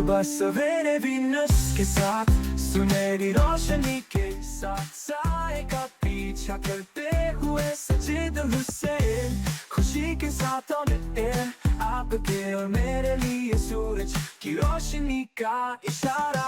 सुबह सवेरे वीनस के साथ सुनहरी रोशनी के साथ साए का पीछा करते हुए सजीद हुसैन खुशी के साथ ऑन एयर आपके और मेरे लिए सूरज की रोशनी का इशारा।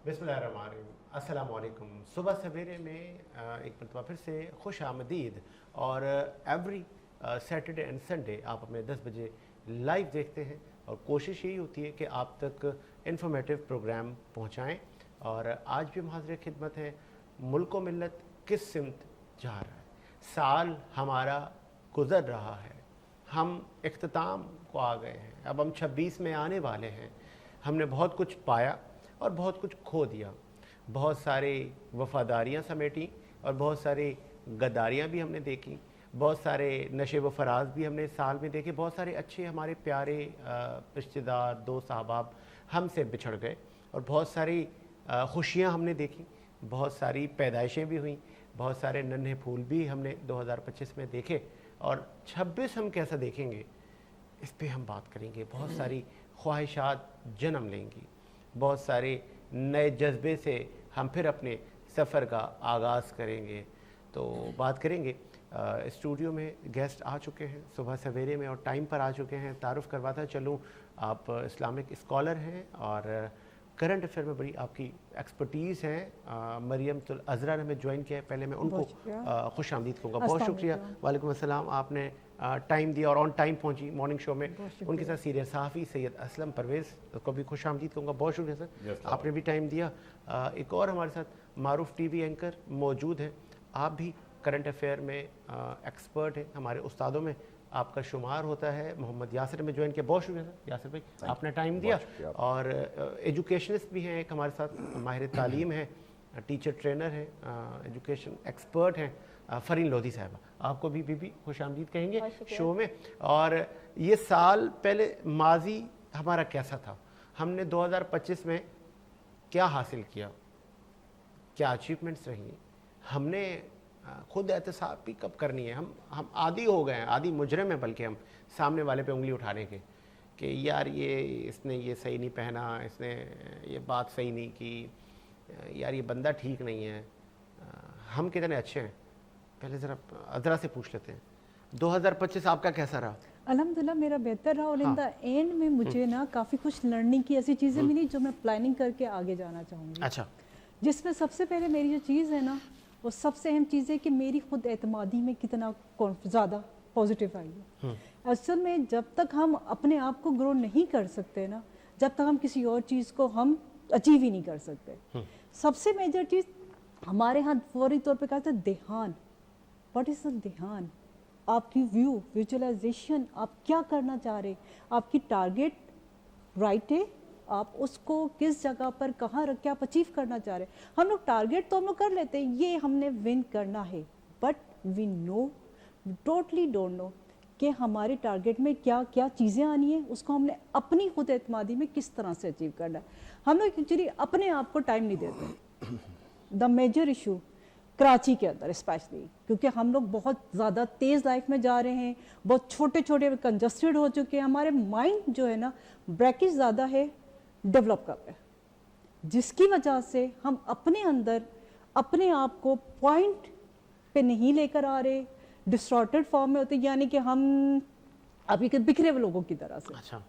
बिस्मिल्लाहिर्रहमानिर्रहीम, अस्सलामु अलैकुम। सुबह सवेरे में एक मरतबा फिर से खुश आमदीद। और एवरी सैटरडे एंड संडे आप हमें 10 बजे लाइव देखते हैं और कोशिश यही होती है कि आप तक इन्फॉर्मेटिव प्रोग्राम पहुंचाएं। और आज भी हम हाज़िर खिदमत हैं। मुल्क व मिल्लत किस सिमत जा रहा है, साल हमारा गुज़र रहा है, हम इख्तिताम को आ गए हैं, अब हम 26 में आने वाले हैं। हमने बहुत कुछ पाया और बहुत कुछ खो दिया, बहुत सारे वफ़ादारियाँ समेटी और बहुत सारी गद्दारियाँ भी हमने देखी, बहुत सारे नशे व फराज भी हमने साल में देखे, बहुत सारे अच्छे हमारे प्यारे रिश्तेदार दोस्त अहबाब हमसे बिछड़ गए और बहुत सारी खुशियाँ हमने देखी, बहुत सारी पैदाइशें भी हुई, बहुत सारे नन्हे फूल भी हमने 2025 में देखे। और 26 हम कैसा देखेंगे इस पे हम बात करेंगे। बहुत सारी ख्वाहिशात जन्म लेंगी, बहुत सारे नए जज्बे से हम फिर अपने सफ़र का आगाज़ करेंगे। तो बात करेंगे। स्टूडियो में गेस्ट आ चुके हैं सुबह सवेरे में और टाइम पर आ चुके हैं। तारुफ़ करवाता चलूँ, आप इस्लामिक स्कॉलर हैं और करंट अफेयर में बड़ी आपकी एक्सपर्टीज़ हैं। मरियम तुल अज़रा ने हमें ज्वाइन किया है, पहले मैं उनको खुश आमदीद कहूँगा। बहुत शुक्रिया। वालेकुम अस्सलाम, आपने टाइम दिया और ऑन टाइम पहुँची मॉर्निंग शो में। उनके साथ सीनियर सहाफ़ी सैयद असलम परवेज़ को भी खुश आमदीद कहूँगा। बहुत शुक्रिया सर, आपने भी टाइम दिया। एक और हमारे साथ मारूफ टीवी एंकर मौजूद हैं, आप भी करंट अफेयर में एक्सपर्ट हैं, हमारे उस्तादों में आपका शुमार होता है। मोहम्मद यासिर में ज्वाइन किया, बहुत शुक्रिया सर यासिर भाई, आपने टाइम दिया। और एजुकेशनिस्ट भी हैं एक हमारे साथ, माहिर तालीम है, टीचर ट्रेनर हैं, एजुकेशन एक्सपर्ट हैं, फ़रीन लोधी साहिबा, आपको भी बीबी खुश आमदीद कहेंगे शो में। और ये साल पहले माजी हमारा कैसा था, हमने 2025 में क्या हासिल किया, क्या अचीवमेंट्स रही, हमने खुद एहतसाब भी कब करनी है। हम आदी हो गए हैं, आदी मुजरिम है बल्कि हम सामने वाले पे उंगली उठाने के कि यार ये इसने ये सही नहीं पहना, इसने ये बात सही नहीं की, यार ये बंदा ठीक नहीं है। हम कितने अच्छे हैं, पहले ज़रा से पूछ लेते हैं 2025 आपका कैसा रहा? अल्हम्दुलिल्लाह मेरा बेहतर रहा। और इन द एंड में मुझे ना काफ़ी कुछ लर्निंग की ऐसी चीज़ें मिली जो मैं प्लानिंग करके आगे जाना चाहूँगी। अच्छा, जिसमें सबसे पहले मेरी जो चीज़ है ना, वो सबसे अहम चीज़ है कि मेरी खुद एतमादी में कितना ज़्यादा पॉजिटिव आई है। असल में जब तक हम अपने आप को ग्रो नहीं कर सकते ना, जब तक हम किसी और चीज़ को हम अचीव ही नहीं कर सकते। सबसे मेजर चीज़ हमारे यहाँ फौरी तौर पे कहा था ध्यान। व्हाट इज़ द ध्यान? आपकी व्यू, विजुअलाइजेशन, आप क्या करना चाह रहे, आपकी टारगेट राइट है, आप उसको किस जगह पर कहाँ रख के आप अचीव करना चाह रहे हैं। हम लोग टारगेट तो हम लोग कर लेते हैं, ये हमने विन करना है, but we know totally don't know कि हमारे टारगेट में क्या क्या चीज़ें आनी है, उसको हमने अपनी खुद एतमादी में किस तरह से अचीव करना है। हम लोग एक्चुअली अपने आप को टाइम नहीं देते। द मेजर इशू कराची के अंदर स्पेशली, क्योंकि हम लोग बहुत ज़्यादा तेज़ लाइफ में जा रहे हैं, बहुत छोटे छोटे कंजस्टेड हो चुके हैं, हमारे माइंड जो है ना ब्रैकेज ज़्यादा है, डेवलप कर रहे हैं, जिसकी वजह से हम अपने अंदर अपने आप को पॉइंट पे नहीं लेकर आ रहे, डिस्टॉर्टेड फॉर्म में होते, यानी कि हम अभी के बिखरे हुए लोगों की तरह से। अच्छा,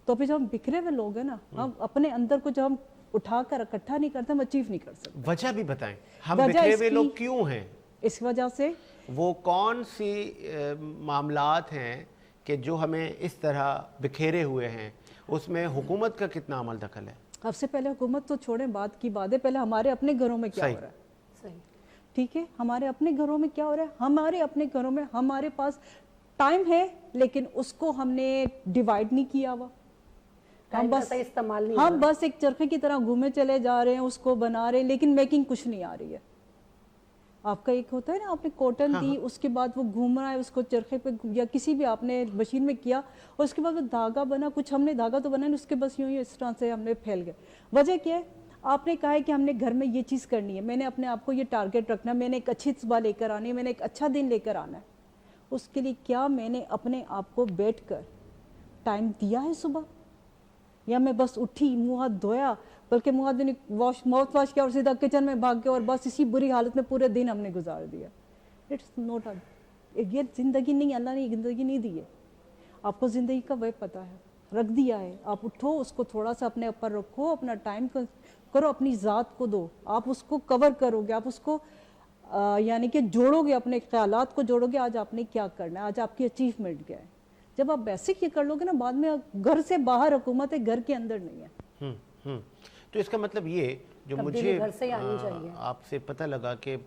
तो फिर जब हम बिखरे हुए लोग हैं ना, हम अपने अंदर को जब हम उठाकर इकट्ठा नहीं करते, हम अचीव नहीं कर सकते। वजह भी बताएं, हम बिखरे हुए लोग क्यों हैं? इस वजह से वो कौन सी मामलात हैं कि जो हमें इस तरह बिखेरे हुए हैं, उसमें हुकूमत का कितना अमल दखल है? सबसे पहले हुकूमत तो छोड़ें, बात की बात है, पहले हमारे अपने घरों में क्या हो रहा है। सही, ठीक है, हमारे अपने घरों में क्या हो रहा है। हमारे अपने घरों में हमारे पास टाइम है, लेकिन उसको हमने डिवाइड नहीं किया हुआ। हम बस एक चरखे की तरह घूमे चले जा रहे हैं, उसको बना रहे हैं, लेकिन मेकिंग कुछ नहीं आ रही है। आपका एक होता है ना, आपने कॉटन दी, उसके बाद वो घूम रहा है, उसको चरखे पे या किसी भी आपने मशीन में किया, और उसके बाद वो धागा बना, कुछ हमने धागा तो बना नहीं, उसके बस यूं ही इस तरह से हमने फैल गए। वजह क्या है? आपने कहा है कि हमने घर में ये चीज़ करनी है, मैंने अपने आप को ये टारगेट रखना है, मैंने एक अच्छी सुबह लेकर आनी है, मैंने एक अच्छा दिन लेकर आना है। उसके लिए क्या मैंने अपने आप को बैठ कर टाइम दिया है सुबह, या मैं बस उठी, मुंह हाथ धोया, बल्कि मुंह हाथ भी नहीं, माउथ वॉश किया और सीधा किचन में भाग गया और बस इसी बुरी हालत में पूरे दिन हमने गुजार दिया। इट्स नॉट ये ज़िंदगी नहीं, अल्लाह ने ज़िंदगी नहीं दी है। आपको ज़िंदगी का वह पता है, रख दिया है, आप उठो, उसको थोड़ा सा अपने ऊपर रखो, अपना टाइम करो, अपनी ज़ात को दो, आप उसको कवर करोगे, आप उसको यानी कि जोड़ोगे, अपने ख्यालात को जोड़ोगे, आज आपने क्या करना है, आज आपकी अचीवमेंट क्या है। जब आप बेसिक ये कर लोगे ना, बाद में घर से बाहर हुकूमत है, घर के अंदर नहीं है। तो इसका मतलब ये जो मुझे घर से ही आनी चाहिए। आपसे पता लगा कि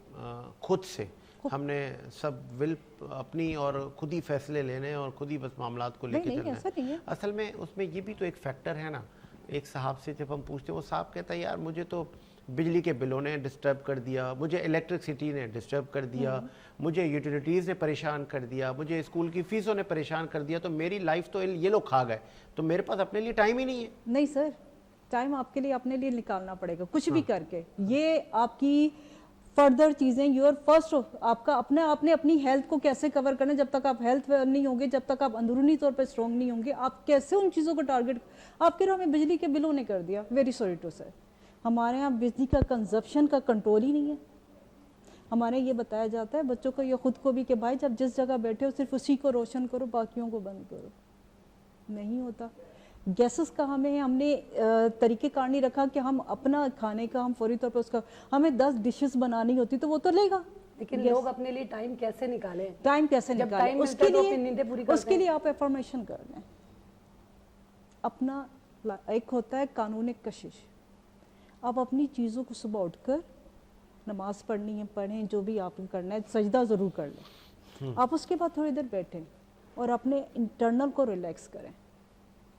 खुद से हमने सब विल अपनी और खुद ही फैसले लेने और खुद ही बस मामलात को लेके नहीं, चलना ऐसा नहीं है। असल में उसमें ये भी तो एक फैक्टर है ना। एक साहब से जब हम पूछते, वो साहब कहता है यार मुझे तो बिजली के बिलों ने डिस्टर्ब कर दिया, मुझे इलेक्ट्रिसिटी ने डिस्टर्ब कर दिया, मुझे यूटिलिटीज़ ने परेशान कर दिया, मुझे स्कूल की फ़ीसों ने परेशान कर दिया, तो मेरी लाइफ तो ये लोग खा गए, तो मेरे पास अपने लिए टाइम ही नहीं है। नहीं सर, टाइम आपके लिए अपने लिए निकालना पड़ेगा, कुछ भी करके। ये आपकी फर्दर चीज़ें, योर फर्स्ट, आपका अपने आपने अपनी हेल्थ को कैसे कवर करना है। जब तक आप हेल्थ नहीं होंगे, जब तक आप अंदरूनी तौर पे स्ट्रॉन्ग नहीं होंगे, आप कैसे उन चीज़ों को टारगेट। आपके यहाँ हमें बिजली के बिलों ने कर दिया, वेरी सॉरी टू सर, हमारे यहाँ बिजली का कंजप्शन का कंट्रोल ही नहीं है। हमारे यहाँ ये बताया जाता है बच्चों को, ये खुद को भी, कि भाई जब जिस जगह बैठे हो सिर्फ उसी को रोशन करो, बाकियों को बंद करो। नहीं होता। गैसेस का हमने तरीक़ेकार नहीं रखा कि हम अपना खाने का हम फौरी तौर पर उसका, हमें 10 डिशेस बनानी होती तो वो तो लेगा, लेकिन लोग अपने लिए टाइम कैसे निकालें? टाइम कैसे जब निकालें? टाइम मिलता है तो अपनी नींदें पूरी करते उसके लिए आप एफर्मेशन कर लें। अपना एक होता है कानून कशिश, आप अपनी चीज़ों को सुबह उठकर नमाज पढ़नी है, पढ़ें, जो भी आपको करना है, सजदा ज़रूर कर लें। आप उसके बाद थोड़ी देर बैठें और अपने इंटरनल को रिलैक्स करें।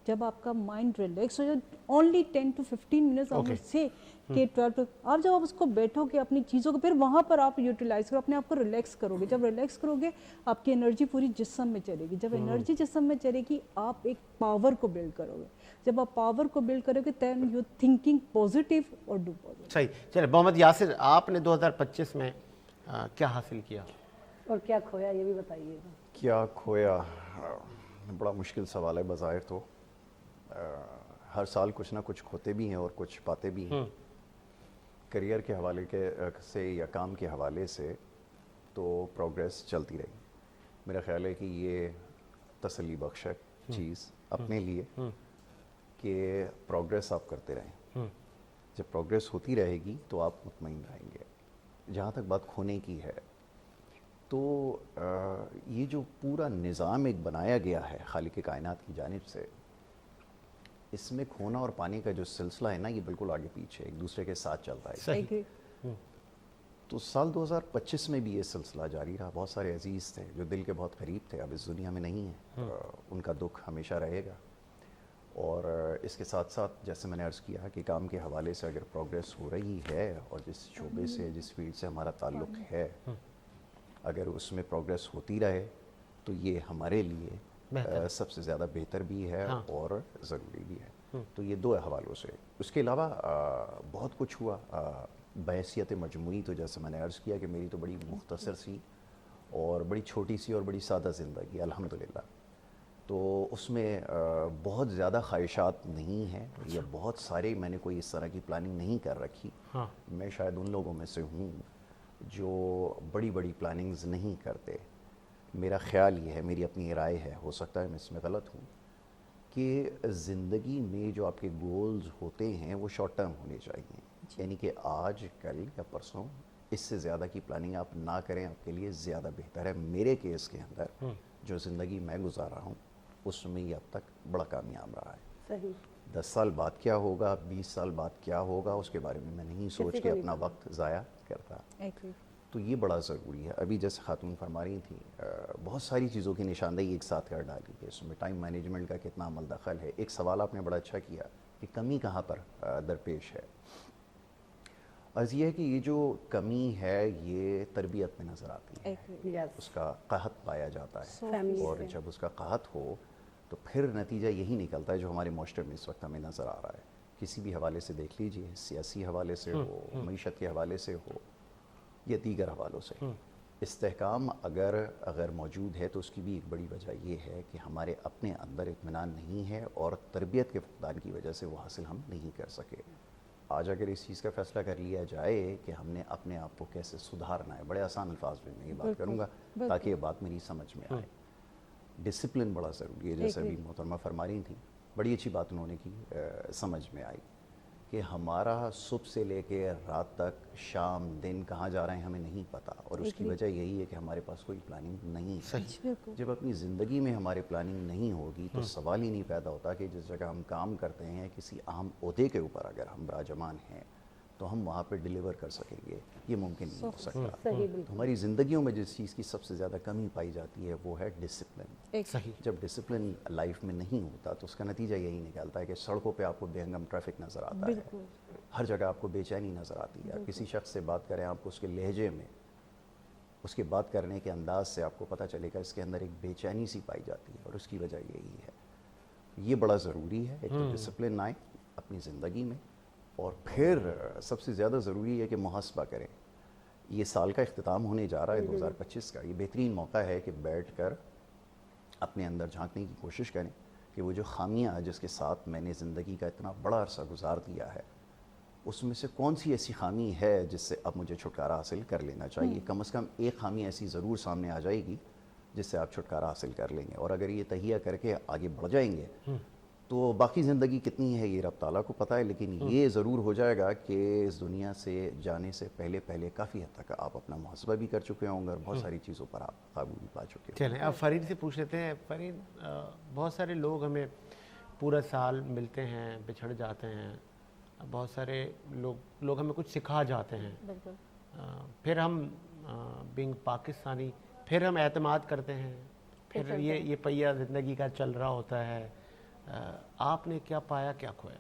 जब आपका माइंड रिलैक्स हो जाए, ओनली 10 to 15 मिनट्स आप से के 12 to, आप जब आप उसको बैठोगे अपनी चीज़ों को, फिर वहाँ पर आप यूटिलाइज करो, अपने आप को रिलैक्स करोगे। जब रिलैक्स करोगे, आपकी एनर्जी पूरी जिस्म में चलेगी। जब एनर्जी जिस्म में चलेगी, आप एक पावर को बिल्ड करोगे। जब आप पावर को बिल्ड करोगे, देन यू थिंकिंग पॉजिटिव और डू पॉजिटिव। सही। चलिए मोहम्मद यासिर, आपने 2025 में क्या हासिल किया और क्या खोया, ये भी बताइएगा। क्या खोया? बड़ा मुश्किल सवाल है बज़ाहिर तो। हर साल कुछ ना कुछ खोते भी हैं और कुछ पाते भी हैं। करियर के हवाले से या काम के हवाले से तो प्रोग्रेस चलती रही। मेरा ख्याल है कि ये तसल्ली बख्श है चीज़ अपने लिए कि प्रोग्रेस आप करते रहें। जब प्रोग्रेस होती रहेगी तो आप मुतमईन रहेंगे। जहाँ तक बात खोने की है, तो ये जो पूरा निज़ाम एक बनाया गया है खालिक कायनात की जानिब से, इसमें खोना और पाने का जो सिलसिला है ना, ये बिल्कुल आगे पीछे एक दूसरे के साथ चलता है। सही। तो साल 2025 में भी ये सिलसिला जारी रहा। बहुत सारे अजीज़ थे जो दिल के बहुत करीब थे, अब इस दुनिया में नहीं है। उनका दुख हमेशा रहेगा। और इसके साथ साथ जैसे मैंने अर्ज़ किया कि काम के हवाले से अगर प्रोग्रेस हो रही है और जिस शोबे से, जिस फील्ड से हमारा ताल्लुक़ है, अगर उसमें प्रोग्रेस होती रहे तो ये हमारे लिए सबसे ज़्यादा बेहतर भी है और ज़रूरी भी है। तो ये दो हवालों से। उसके अलावा बहुत कुछ हुआ बहैसियत मजमूई। तो जैसे मैंने अर्ज़ किया कि मेरी तो बड़ी मुख्तसर सी और बड़ी छोटी सी और बड़ी सादा ज़िंदगी अल्हम्दुलिल्लाह। तो उसमें बहुत ज़्यादा ख्वाहिशात नहीं हैं या बहुत सारे मैंने कोई इस तरह की प्लानिंग नहीं कर रखी। मैं शायद उन लोगों में से हूँ जो बड़ी बड़ी प्लानिंग्स नहीं करते। मेरा ख़्याल ये है, मेरी अपनी राय है, हो सकता है मैं इसमें गलत हूँ, कि ज़िंदगी में जो आपके गोल्स होते हैं वो शॉर्ट टर्म होने चाहिए। यानी कि आज, कल या परसों, इससे ज़्यादा की प्लानिंग आप ना करें, आपके लिए ज़्यादा बेहतर है। मेरे केस के अंदर जो ज़िंदगी मैं गुजार रहा हूँ उसमें ये अब तक बड़ा कामयाब रहा है। सही। 10 साल बाद क्या होगा, 20 साल बाद क्या होगा, उसके बारे में मैं नहीं सोच के अपना वक्त ज़ाया करता। तो ये बड़ा ज़रूरी है। अभी जैसे खातून फरमा रही थी, बहुत सारी चीज़ों की निशानदेही एक साथ कर डाली है। इसमें टाइम मैनेजमेंट का कितना अमल दखल है। एक सवाल आपने बड़ा अच्छा किया कि कमी कहाँ पर दरपेश है। अर्ज़ ये है कि ये जो कमी है ये तरबियत में नज़र आती है। उसका कहत पाया जाता है और जब उसका कहत हो तो फिर नतीजा यही निकलता है जो हमारे माशरे में इस वक्त हमें नज़र आ रहा है। किसी भी हवाले से देख लीजिए, सियासी हवाले से हो, मईशत के हवाले से हो या दीगर हवालों से, استحکام اگر موجود ہے تو اس کی بھی ایک بڑی وجہ یہ ہے کہ ہمارے اپنے اندر اطمینان نہیں ہے اور تربیت کے فقدان کی وجہ سے وہ حاصل ہم نہیں کر سکے. آج اگر اس چیز کا فیصلہ کر لیا جائے کہ ہم نے اپنے آپ کو کیسے سدھارنا ہے، بڑے آسان الفاظ میں یہ بات کروں گا تاکہ یہ بات میری سمجھ میں آئے. ڈسپلن بڑا ضروری ہے، جیسے ابھی محترمہ فرما رہی تھیں، بڑی اچھی بات انہوں نے کی، سمجھ میں آئی کہ ہمارا صبح سے لے کے رات تک شام دن کہاں جا رہے ہیں ہمیں نہیں پتہ، اور اس کی وجہ یہی ہے کہ ہمارے پاس کوئی پلاننگ نہیں ہے. جب اپنی زندگی میں ہمارے پلاننگ نہیں ہوگی تو سوال ہی نہیں پیدا ہوتا کہ جس جگہ ہم کام کرتے ہیں کسی اہم عہدے کے اوپر اگر ہم براجمان ہیں تو ہم وہاں پہ ڈیلیور کر سکیں گے. یہ ممکن نہیں ہو سکتا. تو ہماری زندگیوں میں جس چیز کی سب سے زیادہ کمی پائی جاتی ہے وہ ہے ڈسپلن. جب ڈسپلن لائف میں نہیں ہوتا تو اس کا نتیجہ یہی نکلتا ہے کہ سڑکوں پہ آپ کو بے ہنگم ٹریفک نظر آتا ہے، ہر جگہ آپ کو بے چینی نظر آتی ہے. کسی شخص سے بات کریں آپ کو اس کے لہجے میں، اس کے بات کرنے کے انداز سے آپ کو پتہ چلے گا اس کے اندر ایک بے چینی سی پائی جاتی ہے، اور اس کی وجہ یہی ہے. یہ بڑا ضروری ہے ایک تو ڈسپلن آئے اپنی زندگی میں، اور پھر سب سے زیادہ ضروری ہے کہ محاسبہ کریں. یہ سال کا اختتام ہونے جا رہا ہے 2025 کا، یہ بہترین موقع ہے کہ بیٹھ کر اپنے اندر جھانکنے کی کوشش کریں کہ وہ جو خامیاں جس کے ساتھ میں نے زندگی کا اتنا بڑا عرصہ گزار دیا ہے اس میں سے کون سی ایسی خامی ہے جس سے اب مجھے چھٹکارا حاصل کر لینا چاہیے. کم از کم ایک خامی ایسی ضرور سامنے آ جائے گی جس سے آپ چھٹکارا حاصل کر لیں گے، اور اگر یہ تہیہ کر کے آگے بڑھ جائیں گے تو باقی زندگی کتنی ہے یہ رب تعالیٰ کو پتہ ہے، لیکن یہ ضرور ہو جائے گا کہ اس دنیا سے جانے سے پہلے کافی حد تک آپ اپنا محاسبہ بھی کر چکے ہوں گے اور بہت ساری چیزوں پر آپ قابو بھی پا چکے ہوں. چلیں اب فرید سے پوچھ لیتے ہیں. فرید، بہت سارے لوگ ہمیں پورا سال ملتے ہیں، بچھڑ جاتے ہیں، بہت سارے لوگ ہمیں کچھ سکھا جاتے ہیں، پھر ہم بینگ پاکستانی پھر ہم اعتماد کرتے ہیں، پھر یہ پہیہ زندگی کا چل رہا ہوتا ہے. آپ نے کیا پایا، کیا کھویا؟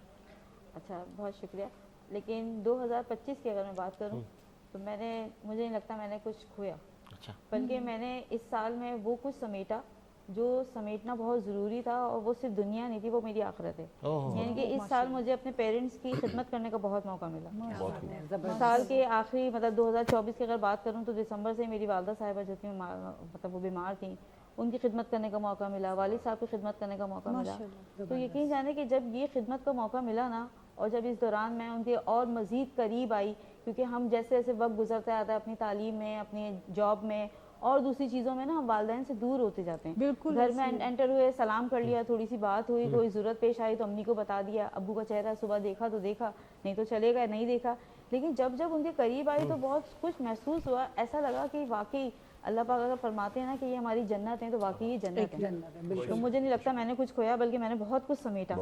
اچھا، بہت شکریہ. لیکن 2025 کی اگر میں بات کروں تو مجھے نہیں لگتا میں نے کچھ کھویا، بلکہ میں نے اس سال میں وہ کچھ سمیٹا جو سمیٹنا بہت ضروری تھا، اور وہ صرف دنیا نہیں تھی، وہ میری آخرت ہے. یعنی کہ اس سال مجھے اپنے پیرنٹس کی خدمت کرنے کا بہت موقع ملا. سال کے آخری مطلب 2024 کی اگر بات کروں تو دسمبر سے میری والدہ صاحبہ جو تھیں مطلب وہ بیمار تھیں، ان کی خدمت کرنے کا موقع ملا، والد صاحب کی خدمت کرنے کا موقع ملا. تو یقین جانے کہ جب یہ خدمت کا موقع ملا نا، اور جب اس دوران میں ان کے اور مزید قریب آئی، کیونکہ ہم جیسے جیسے وقت گزرتا جاتا ہے اپنی تعلیم میں، اپنی جاب میں اور دوسری چیزوں میں نا، ہم والدین سے دور ہوتے جاتے ہیں. بالکل گھر میں انٹر ہوئے، سلام کر لیا، تھوڑی سی بات ہوئی، کوئی ضرورت پیش آئی تو امی کو بتا دیا، ابو کا چہرہ صبح دیکھا تو دیکھا، نہیں تو چلے گا نہیں دیکھا. لیکن جب ان کے قریب آئی تو بہت کچھ محسوس ہوا. ایسا لگا کہ واقعی اللہ پاک اگر فرماتے ہیں نا کہ یہ ہماری جنت ہیں تو واقعی یہ جنت ہے. تو مجھے نہیں لگتا میں نے کچھ کھویا، بلکہ میں نے بہت کچھ سمیٹا.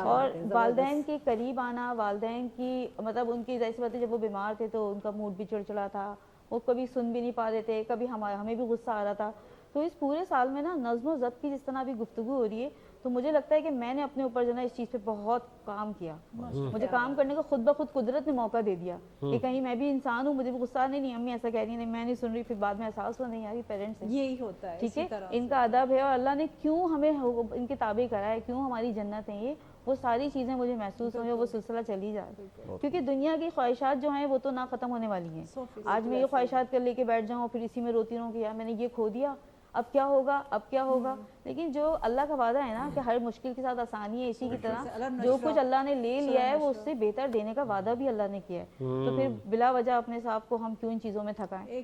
اور والدین کے قریب آنا، والدین کی مطلب ان کی ظاہر سی بات ہے، جب وہ بیمار تھے تو ان کا موڈ بھی چڑچڑا تھا، وہ کبھی سن بھی نہیں پا رہے تھے، کبھی ہمیں بھی غصہ آ رہا تھا. تو اس پورے سال میں نا نظم و ضبط کی جس طرح بھی گفتگو ہو رہی ہے، تو مجھے لگتا ہے کہ میں نے اپنے اوپر جو نا اس چیز پہ بہت کام کیا. مجھے کام کرنے کا خود بخود قدرت نے موقع دے دیا کہ کہیں میں بھی انسان ہوں، مجھے بھی غصہ نہیں امی ایسا کہہ رہی ہیں، نہیں میں نہیں سن رہی، پھر بعد میں احساس ہوا نہیں یار یہ پیرنٹس ہیں، یہی ہوتا ہے. ٹھیک ہے، ان کا ادب ہے، اور اللہ نے کیوں ہمیں ان کے تابع کرا ہے، کیوں ہماری جنت ہیں یہ، وہ ساری چیزیں مجھے محسوس ہوئی، وہ سلسلہ چلی جا رہا ہے. کیونکہ دنیا کی خواہشات جو ہیں وہ تو نہ ختم ہونے والی ہیں. آج میں یہ خواہشات کر لے کے بیٹھ جاؤں، پھر اسی میں روتی رہوں کہ یار میں نے یہ کھو دیا، اب کیا ہوگا، اب کیا ہوگا. لیکن جو اللہ کا وعدہ ہے نا کہ ہر مشکل کے ساتھ آسانی ہے، اسی کی طرح جو کچھ اللہ نے لے لیا ہے وہ اس سے بہتر دینے کا وعدہ بھی اللہ نے کیا ہے. تو پھر بلا وجہ اپنے آپ کو ہم کیوں ان چیزوں میں تھکائیں.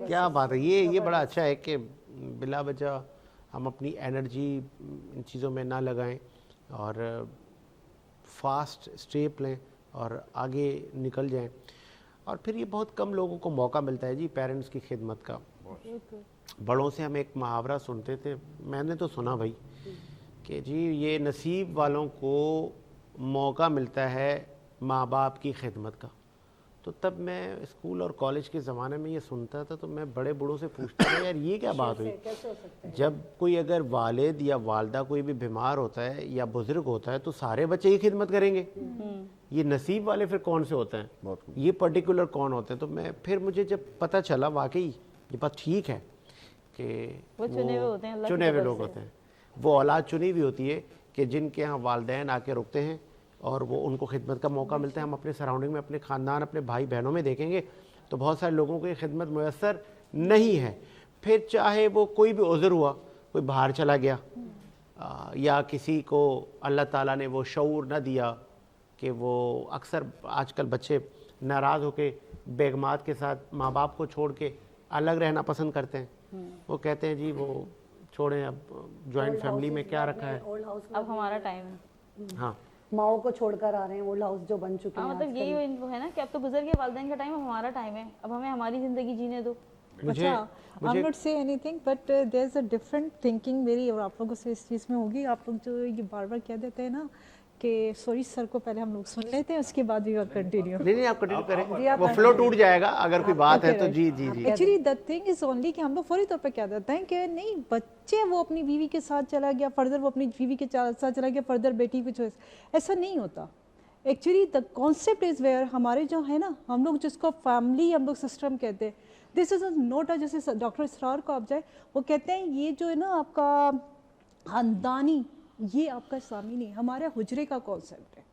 کیا بات ہے، یہ بڑا اچھا ہے کہ بلا وجہ ہم اپنی انرجی ان چیزوں میں نہ لگائیں اور فاسٹ اسٹیپ لیں اور آگے نکل جائیں. اور پھر یہ بہت کم لوگوں کو موقع ملتا ہے جی پیرنٹس کی خدمت کا. بڑوں سے ہم ایک محاورہ سنتے تھے، میں نے تو سنا بھائی کہ جی یہ نصیب والوں کو موقع ملتا ہے ماں باپ کی خدمت کا. تو تب میں اسکول اور کالج کے زمانے میں یہ سنتا تھا تو میں بڑے بڑوں سے پوچھتا تھا یار یہ کیا بات ہوئی. جب کوئی اگر والد یا والدہ کوئی بھی بیمار ہوتا ہے یا بزرگ ہوتا ہے تو سارے بچے ہی خدمت کریں گے، یہ نصیب والے پھر کون سے ہوتے ہیں، یہ پرٹیکولر کون ہوتے ہیں. تو میں پھر مجھے جب پتہ چلا واقعی یہ بات ٹھیک ہے کہ وہ چنے ہوئے لوگ ہوتے ہیں، وہ اولاد چنی ہوئی ہوتی ہے کہ جن کے ہاں والدین آ کے رکتے ہیں اور وہ ان کو خدمت کا موقع ملتا ہے. ہم اپنے سراؤنڈنگ میں اپنے خاندان اپنے بھائی بہنوں میں دیکھیں گے تو بہت سارے لوگوں کو یہ خدمت میسر नहीं है। फिर चाहे वो कोई भी उज़र हुआ, कोई बाहर चला गया या किसी को अल्लाह ताला ने वो शऊर न दिया कि वो अक्सर आजकल बच्चे नाराज़ होके बेगमात के साथ माँ बाप को छोड़ के अलग रहना पसंद करते हैं। वो कहते हैं जी वो छोड़ें, अब जॉइंट फैमिली में क्या रखा है। ओल्ड हाउस अब हमारा टाइम है। हाँ, माओ को छोड़कर आ रहे हैं, ओल्ड हाउस जो बन चुके हाँ, हैं मतलब यही वो है ना कि अब तो गुजर गया वालिदैन का टाइम, अब हमारा टाइम है, अब हमें हमारी ज़िंदगी जीने दो। मुझे I not say anything but there is a different thinking मेरी और आप लोगों से इस चीज़ में होगी। आप लोग जो ये बार बार कह देते हैं ना कि सॉरी सर को पहले हम लोग सुन लेते हैं, उसके बाद वी विल कंटिन्यू। नहीं आप कंटिन्यू करें, वो फ्लो टूट जाएगा अगर कोई बात है तो। जी जी जी। Actually the thing is only कि हम लोग फौरी तौर पे क्या देते हैं कि नहीं बच्चे वो अपनी बीवी के साथ चला गया फर्दर, वो अपनी बीवी के साथ चला गया फर्दर बेटी की चॉइस, ऐसा नहीं होता। Actually the concept is where हमारे जो है ना, हम लोग जिसको फैमिली हम लोग सिस्टम कहते हैं, दिस इज नोट अ, जैसे डॉक्टर इसरार को आप जाए वो कहते हैं ये जो है ना आपका खानदानी, ये आपका इस्लामी नहीं, हमारे हुजरे का कॉन्सेप्ट है।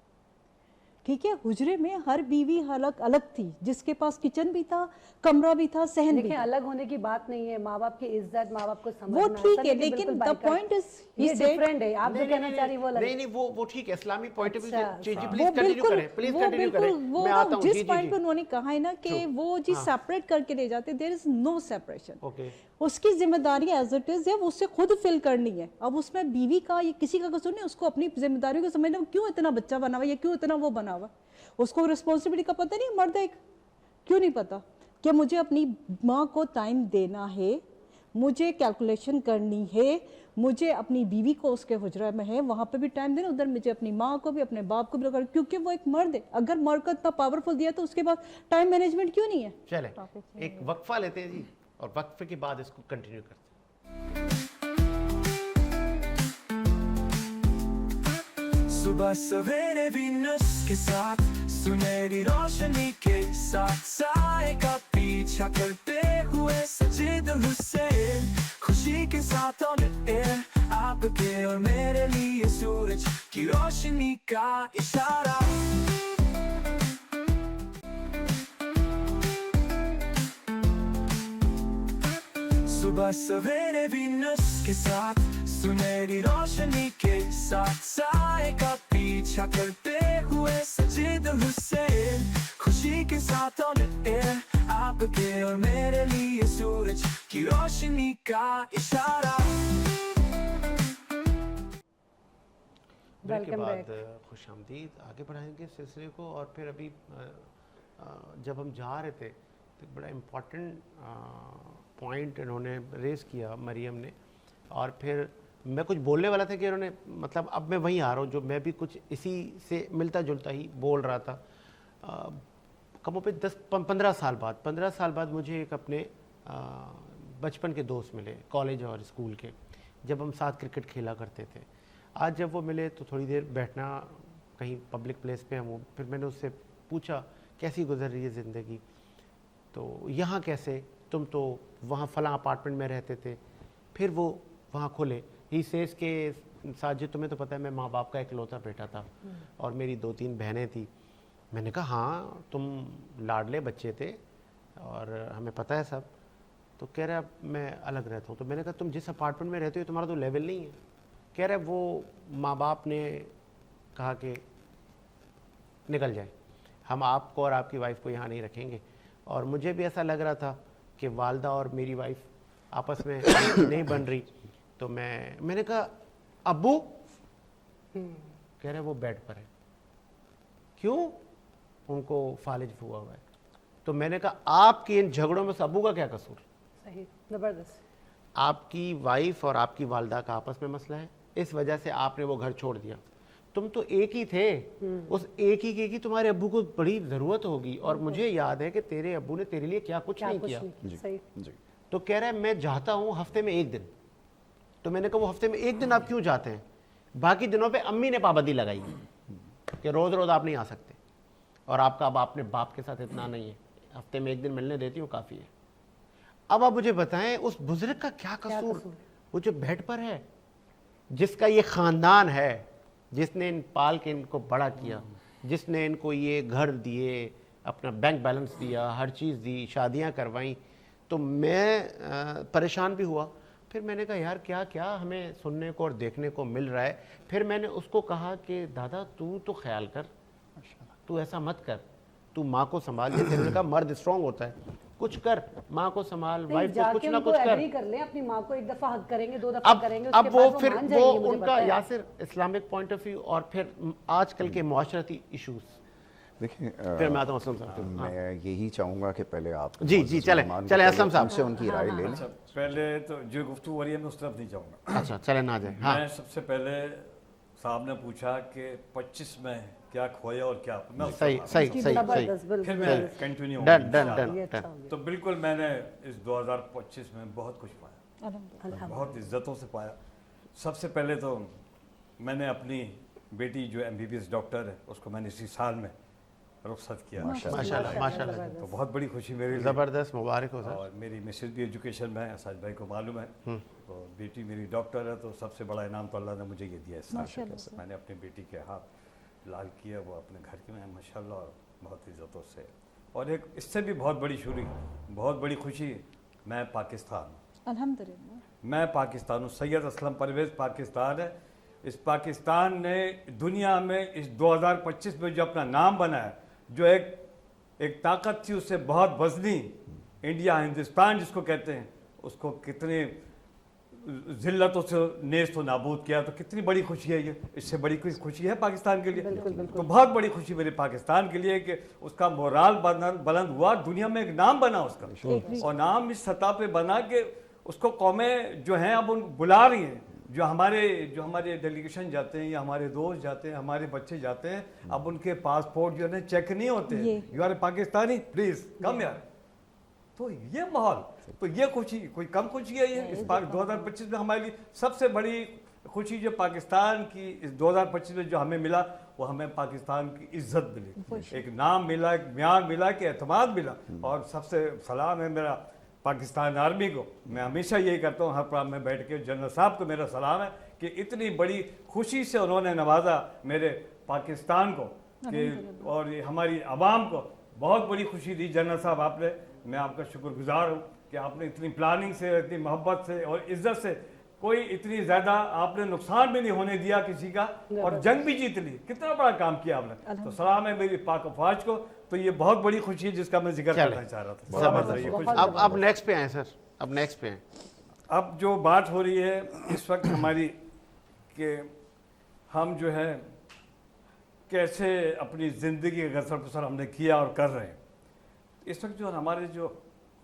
ठीक है, हुजरे में हर बीवी अलग अलग थी, जिसके पास किचन भी था, कमरा भी था, सहन भी देखिए था। अलग होने की बात नहीं है, माँ बाप की इज्जत, माँ बाप को समझना, वो ठीक ऐसा है, नहीं कि लेकिन बिल्कुल द बाइकाट। पॉइंट इज ये डिफरेंट है, आप जो कहना चाह रही वो अलग नहीं वो ठीक है, इस्लामिक पॉइंट ऑफ व्यू अच्छा, से। जी जी वो प्लीज कंटिन्यू बिल्कुल करें, प्लीज वो कंटिन्यू बिल्कुल करें, वो मैं ना आता हूँ। जी जिस जी पॉइंट पे जी। उन्होंने कहा है ना कि वो जी सेपरेट करके ले जाते, there is no separation. Okay, उसकी जिम्मेदारी एज इट इज है, वो उससे खुद फिल करनी है। अब उसमें बीवी का या किसी का कसूर नहीं, उसको अपनी जिम्मेदारियों को समझना, क्यों इतना बच्चा बना हुआ या क्यों इतना वो बना हुआ, उसको रिस्पॉन्सिबिलिटी का पता नहीं। मर्द है, क्यों नहीं पता कि मुझे अपनी माँ को टाइम देना है, मुझे कैलकुलेशन करनी है, मुझे अपनी बीवी को उसके हुजरा में है वहाँ पे भी टाइम देना, उधर मुझे अपनी माँ को भी अपने बाप को भी लगा, क्योंकि वो एक मर्द है। अगर मर्द को इतना पावरफुल दिया तो उसके बाद टाइम मैनेजमेंट क्यों नहीं है? चले एक वक्फा लेते हैं जी, और वक्फे के बाद इसको कंटिन्यू करते हैं। सुबह सवेरे वीनस के साथ सुनहरी रोशनी के साथ साए का पीछा करते हुए सजीद हुसैन, खुशी के साथ ऑन एयर आपके और मेरे लिए सूरज की रोशनी का इशारा। सुबह सवेरे वीनस के साथ सुनहरी रोशनी के साथ साए का पीछा करते हुए सजीद हुसैन, खुशी के साथ ऑन एयर आपके और मेरे लिए सूरज की रोशनी का इशारा। ब्रेक के Welcome बाद खुश आमदीद, आगे बढ़ाएंगे सिलसिले को। और फिर अभी जब हम जा रहे थे तो एक बड़ा इम्पॉर्टेंट पॉइंट इन्होंने रेस किया मरियम ने, और फिर मैं कुछ बोलने वाला था कि इन्होंने, मतलब अब मैं वहीं आ रहा हूँ जो मैं भी कुछ इसी से मिलता जुलता ही बोल रहा था। कमों पे 10-15 साल बाद मुझे एक अपने बचपन के दोस्त मिले, कॉलेज और स्कूल के, जब हम साथ क्रिकेट खेला करते थे। आज जब वो मिले तो थोड़ी देर बैठना कहीं पब्लिक प्लेस पे हम, फिर मैंने उससे पूछा कैसी गुजर रही है ज़िंदगी, तो यहाँ कैसे, तुम तो वहाँ फलां अपार्टमेंट में रहते थे, फिर वो वहाँ खुले ही सेज के साथ, जो तुम्हें तो पता है मैं माँ बाप का इकलौता बेटा था और मेरी 2-3 बहनें थी। मैंने कहा हाँ तुम लाडले बच्चे थे और हमें पता है सब। तो कह रहा मैं अलग रहता हूँ। तो मैंने कहा तुम जिस अपार्टमेंट में रहते हो तुम्हारा तो लेवल नहीं है। कह रहा वो माँ बाप ने कहा कि निकल जाए, हम आपको और आपकी वाइफ को यहाँ नहीं रखेंगे। और मुझे भी ऐसा लग रहा था कि वालदा और मेरी वाइफ आपस में नहीं बन रही। तो मैंने कहा अब्बू, कह रहे वो बेड पर है। क्यों? उनको फालिज हुआ है। तो मैंने कहा आपके इन झगड़ों में से अब्बू का क्या कसूर? सही, जबरदस्त। आपकी वाइफ और आपकी वालदा का आपस में मसला है, इस वजह से आपने वो घर छोड़ दिया। तुम तो एक ही थे, उस एक ही की तुम्हारे अब्बू को बड़ी ज़रूरत होगी। और मुझे याद है कि तेरे अब्बू ने तेरे लिए क्या कुछ नहीं किया। सही। जी तो कह रहा है मैं जाता हूँ हफ्ते में 1 दिन। तो मैंने कहा वो हफ्ते में 1 दिन आप क्यों जाते हैं? बाकी दिनों पे अम्मी ने पाबंदी लगाई कि रोज़ रोज़ आप नहीं आ सकते, और आपका अब आपने बाप के साथ इतना नहीं है, हफ्ते में 1 दिन मिलने देती हूँ काफ़ी है। अब आप मुझे बताएं उस बुजुर्ग का क्या कसूर? वो जो बेड पर है, जिसका ये ख़ानदान है, जिसने इन पाल के इनको बड़ा किया, जिसने इनको ये घर दिए, अपना बैंक बैलेंस दिया, हर चीज़ दी, शादियाँ करवाई, تو میں پریشان بھی ہوا. پھر میں نے کہا یار کیا کیا ہمیں سننے کو اور دیکھنے کو مل رہا ہے. پھر میں نے اس کو کہا کہ دادا تو خیال کر, تو ایسا مت کر, تو ماں کو سنبھال. جیسے انہوں نے کہا مرد اسٹرانگ ہوتا ہے, کچھ کر, ماں کو سنبھال, وائف کو جا کچھ کے نہ ان کو کچھ کر. ایگری کر لیں, اپنی ماں کو ایک دفعہ حق کریں گے, 2 دفعہ کریں گے, اس کے اب وہ بعد پھر مان وہ جائیں گے, مجھے ان کا پتہ ہے. Yasir Islamic point of view اور پھر آج کل کے معاشرتی ایشوز. دیکھیں پھر میں آتا ہوں اسلم صاحب. میں یہی چاہوں گا کہ پہلے آپ جی چلیں اسلم صاحب. ان سے ان کی رائے لے لیں. پہلے تو جو گفتگو ہو رہی ہے میں اس طرف نہیں جاؤں گا. اچھا چلیں نہ جائیں. ہاں میں سب سے پہلے صاحب نے پوچھا کہ 25 میں کیا کھویا اور کیا, میں اس صحیح پر صحیح صحیح زبردست, پھر بالکل. میں کنٹینیو ہوں ڈن گا ڈن انشاءاللہ. ڈن یہ اچھا ڈن. ہو گیا. تو بالکل میں نے اس 2025 میں بہت کچھ پایا, الحمدللہ. بہت عزتوں سے پایا. سب سے پہلے تو میں نے اپنی بیٹی جو MBBS ڈاکٹر ہے اس کو میں نے اسی سال میں رخصت کیا. ماشاءاللہ ماشاءاللہ. تو بہت بڑی خوشی میرے لیے. زبردست, مبارک ہو سر. اور میری مسز بھی ایجوکیشن میں ہے, اساج بھائی کو معلوم ہے. تو بیٹی میری ڈاکٹر ہے, تو سب سے بڑا انعام تو اللہ نے مجھے یہ دیا ہے. میں نے اپنی بیٹی کے ہاتھ لال کیا, وہ اپنے گھر کے میں ماشاءاللہ اور بہت عزتوں سے. اور ایک اس سے بھی بہت بڑی خوشی, میں پاکستان ہوں. الحمدللہ. میں پاکستان ہوں. سید اسلم پرویز پاکستان ہے. اس پاکستان نے دنیا میں اس 2025 میں جو اپنا نام بنایا, جو ایک طاقت تھی, اس سے بہت وزنی انڈیا, ہندوستان جس کو کہتے ہیں, اس کو کتنی ذلتوں سے نیست و نابود کیا. تو کتنی بڑی خوشی ہے یہ, اس سے بڑی کوئی خوشی ہے پاکستان کے لیے. تو بہت بڑی خوشی میرے پاکستان کے لیے کہ اس کا مورال بلند ہوا, دنیا میں ایک نام بنا اس کا, اور نام اس سطح پہ بنا کہ اس کو قومیں جو ہیں اب ان بلا رہی ہیں. جو ہمارے ڈیلیگیشن جاتے ہیں یا ہمارے دوست جاتے ہیں, ہمارے بچے جاتے ہیں, اب ان کے پاسپورٹ جو ہے چیک نہیں ہوتے, you are Pakistani please come یار. تو یہ ماحول, تو یہ خوشی کوئی کم خوشی ہے یہ. اس 2025 میں ہمارے لیے سب سے بڑی خوشی جو پاکستان کی اس 2025 میں جو ہمیں ملا, وہ ہمیں پاکستان کی عزت ملی, ایک نام ملا, ایک معیار ملا, کہ اعتماد ملا. اور سب سے سلام ہے میرا پاکستان آرمی کو. میں ہمیشہ یہی کرتا ہوں ہر پروگرام میں بیٹھ کے, جنرل صاحب کو میرا سلام ہے کہ اتنی بڑی خوشی سے انہوں نے نوازا میرے پاکستان کو, کہ اور ہماری عوام کو بہت بڑی خوشی دی. جنرل صاحب آپ نے, میں آپ کا شکر گزار ہوں کہ آپ نے اتنی پلاننگ سے, اتنی محبت سے اور عزت سے, کوئی اتنی زیادہ آپ نے نقصان بھی نہیں ہونے دیا کسی کا, اور جنگ بھی جیت لی. کتنا بڑا کام کیا آپ نے. تو سلام ہے میری پاک افواج کو. تو یہ بہت بڑی خوشی ہے جس کا میں ذکر کرنا چاہ رہا تھا. اب نیکسٹ پہ آئیں سر, اب نیکسٹ پہ آئیں. اب جو بات ہو رہی ہے اس وقت ہماری, کہ ہم جو ہے کیسے اپنی زندگی کا گزر بسر ہم نے کیا اور کر رہے ہیں. اس وقت جو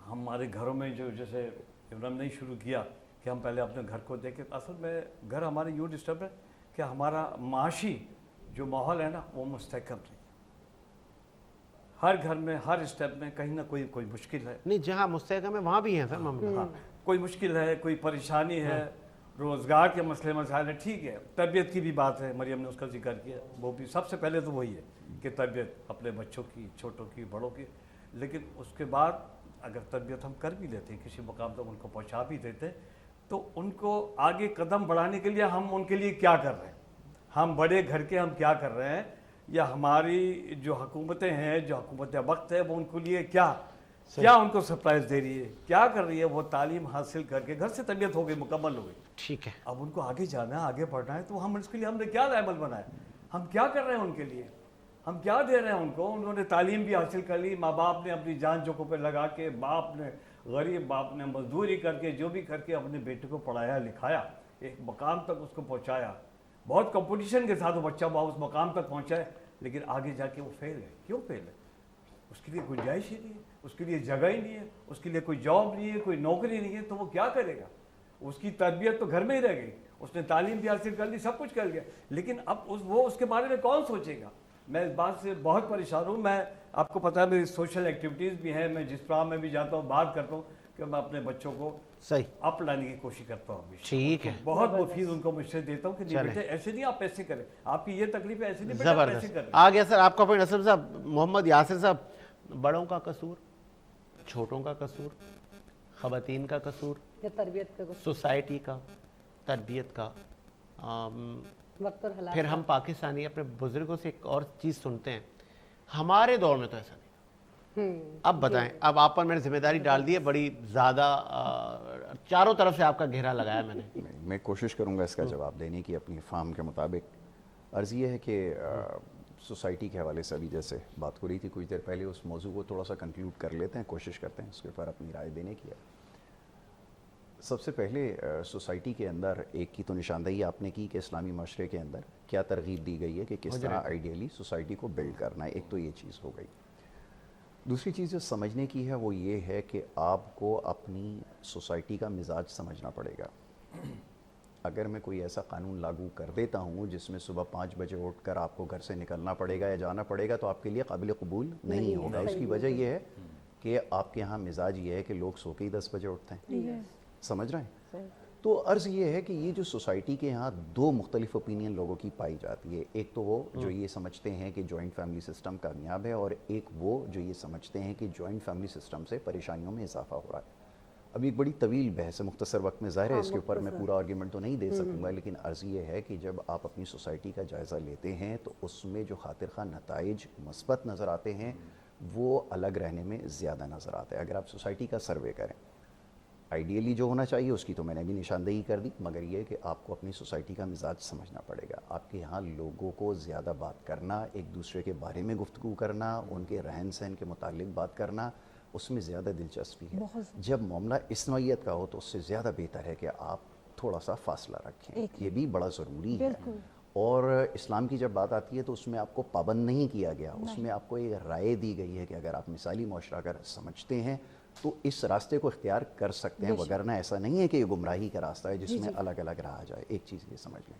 ہمارے گھروں میں جو جیسے ہم نے شروع کیا کہ ہم پہلے اپنے گھر کو دیکھیں. اصل میں گھر ہمارے یوں ڈسٹرب ہے کہ ہمارا معاشی جو ماحول ہے نا, وہ مستحکم نہیں. ہر گھر میں ہر اسٹیپ میں کہیں نہ کوئی مشکل ہے. نہیں, جہاں مستحکم ہے وہاں بھی ہیں سر معاملہ. ہاں, کوئی مشکل ہے, کوئی پریشانی ہے, روزگار کے مسائل ہے, ٹھیک ہے. طبیعت کی بھی بات ہے, مریم نے اس کا ذکر کیا, وہ بھی سب سے پہلے تو وہی ہے کہ طبیعت اپنے بچوں کی, چھوٹوں کی, بڑوں کی. لیکن اس کے بعد اگر طبیعت ہم کر بھی لیتے ہیں, کسی مقام تک ان کو پہنچا بھی دیتے, تو ان کو آگے قدم بڑھانے کے لیے ہم ان کے لیے کیا کر رہے ہیں, ہم بڑے گھر کے ہم کیا کر رہے ہیں, یا ہماری جو حکومتیں ہیں, جو حکومت وقت ہے, وہ ان کے لیے کیا ان کو سرپرائز دے رہی ہے, کیا کر رہی ہے. وہ تعلیم حاصل کر کے گھر سے طبیعت ہو گئی, مکمل ہو گئی, ٹھیک ہے. اب ان کو آگے جانا ہے, آگے بڑھنا ہے. تو ہم اس کے لیے ہم نے کیا عمل بنایا, ہم کیا کر رہے ہیں ان کے لیے, ہم کیا دے رہے ہیں ان کو. انہوں نے تعلیم بھی حاصل کر لی, ماں باپ نے اپنی جان جوکوں پہ لگا کے, باپ نے غریب باپ نے مزدوری کر کے, جو بھی کر کے اپنے بیٹے کو پڑھایا لکھایا, ایک مقام تک اس کو پہنچایا. بہت کمپٹیشن کے ساتھ وہ بچہ اس مقام تک پہنچا ہے, لیکن آگے جا کے وہ فیل ہے. کیوں فیل ہے؟ اس کے لیے گنجائش ہی نہیں ہے, اس کے لیے جگہ ہی نہیں ہے, اس کے لیے کوئی جاب نہیں ہے, کوئی نوکری نہیں ہے. تو وہ کیا کرے گا؟ اس کی تربیت تو گھر میں ہی رہ گئی, اس نے تعلیم بھی حاصل کر لی, سب کچھ کر لیا, لیکن اب وہ اس کے بارے میں کون سوچے گا؟ میں اس بات سے بہت پریشان ہوں. میں آپ کو پتہ ہے میری سوشل ایکٹیویٹیز بھی ہیں, میں جس پروگرام میں بھی جاتا ہوں بات کرتا ہوں کہ میں اپنے بچوں کو صحیح اپ لانے کی کوشش کرتا ہوں. ٹھیک ہے, بہت مفید ان کو مشورے دیتا ہوں کہ نہیں بیٹے ایسے نہیں, آپ ایسے کریں, آپ کی یہ تکلیف ہے, ایسے نہیں بیٹے آپ ایسے کریں. آ گیا سر آپ کا پوائنٹ. اسلم صاحب, محمد یاسر صاحب, بڑوں کا قصور, چھوٹوں کا قصور, خواتین کا قصور, یا تربیت کا سوسائٹی کا, تربیت کا, وقت اور حالات. پھر ہم پاکستانی اپنے بزرگوں سے ایک اور چیز سنتے ہیں, ہمارے دور میں تو ایسا نہیں, अब बताएं, अब आप पर मैंने जिम्मेदारी डाल दी है बड़ी ज़्यादा, चारों तरफ से आपका घेरा लगाया मैंने। मैं कोशिश करूंगा इसका जवाब देने की अपनी फार्म के मुताबिक। अर्ज़ ये है कि सोसाइटी के हवाले से अभी जैसे बात हो रही थी कुछ देर पहले, उस मौजू को थोड़ा सा कंक्लूड कर लेते हैं, कोशिश करते हैं उसके ऊपर अपनी राय देने की। सबसे पहले सोसाइटी के अंदर एक की तो निशानदेही आपने की कि इस्लामी माशरे के अंदर क्या तरगीब दी गई है कि किस तरह आइडियली सोसाइटी को बिल्ड करना है, एक तो ये चीज़ हो गई। दूसरी चीज़ जो समझने की है वो ये है कि आपको अपनी सोसाइटी का मिजाज समझना पड़ेगा। अगर मैं कोई ऐसा कानून लागू कर देता हूँ जिसमें सुबह 5 बजे उठकर आपको घर से निकलना पड़ेगा या जाना पड़ेगा, तो आपके लिए काबिल कबूल नहीं होगा। उसकी वजह यह है कि आपके यहाँ मिजाज ये है कि लोग सो के ही 10 बजे उठते हैं, समझ रहे हैं। तो अर्ज़ ये है कि ये जो सोसाइटी के यहाँ दो मुख्तलिफ ओपिनियन लोगों की पाई जाती है, एक तो वो जो ये समझते हैं कि जॉइंट फैमिली सिस्टम कामयाब है, और एक वो जो ये समझते हैं कि जॉइंट फैमिली सिस्टम से परेशानियों में इजाफा हो रहा है। अभी एक बड़ी तवील बहस है, मुख्तसर वक्त में ज़ाहिर है इसके ऊपर मैं पूरा आर्ग्यूमेंट तो नहीं दे सकूँगा, लेकिन अर्ज़ ये है कि जब आप अपनी सोसाइटी का जायज़ा लेते हैं तो उसमें जो खातिर खा नताइज मस्बत नज़र आते हैं वो अलग रहने में ज़्यादा नज़र आता है। अगर आप सोसाइटी का सर्वे करें, आइडियली जो होना चाहिए उसकी तो मैंने भी निशानदेही कर दी, मगर ये कि आपको अपनी सोसाइटी का मिजाज समझना पड़ेगा। आपके यहाँ लोगों को ज़्यादा बात करना, एक दूसरे के बारे में गुफ्तगू करना, उनके रहन सहन के मुतालिक बात करना, उसमें ज़्यादा दिलचस्पी है। जब मामला इस नौइयत का हो तो उससे ज़्यादा बेहतर है कि आप थोड़ा सा फासला रखें, ये भी बड़ा ज़रूरी है। और इस्लाम की जब बात आती है तो उसमें आपको पाबंद नहीं किया गया, उसमें आपको ये राय दी गई है कि अगर आप मिसाली मुआशरा अगर समझते हैं तो इस रास्ते को इख्तियार कर सकते हैं, वगरना ऐसा नहीं है कि ये गुमराही का रास्ता है जिसमें अलग अलग रहा जाए। एक चीज़ ये समझ लें,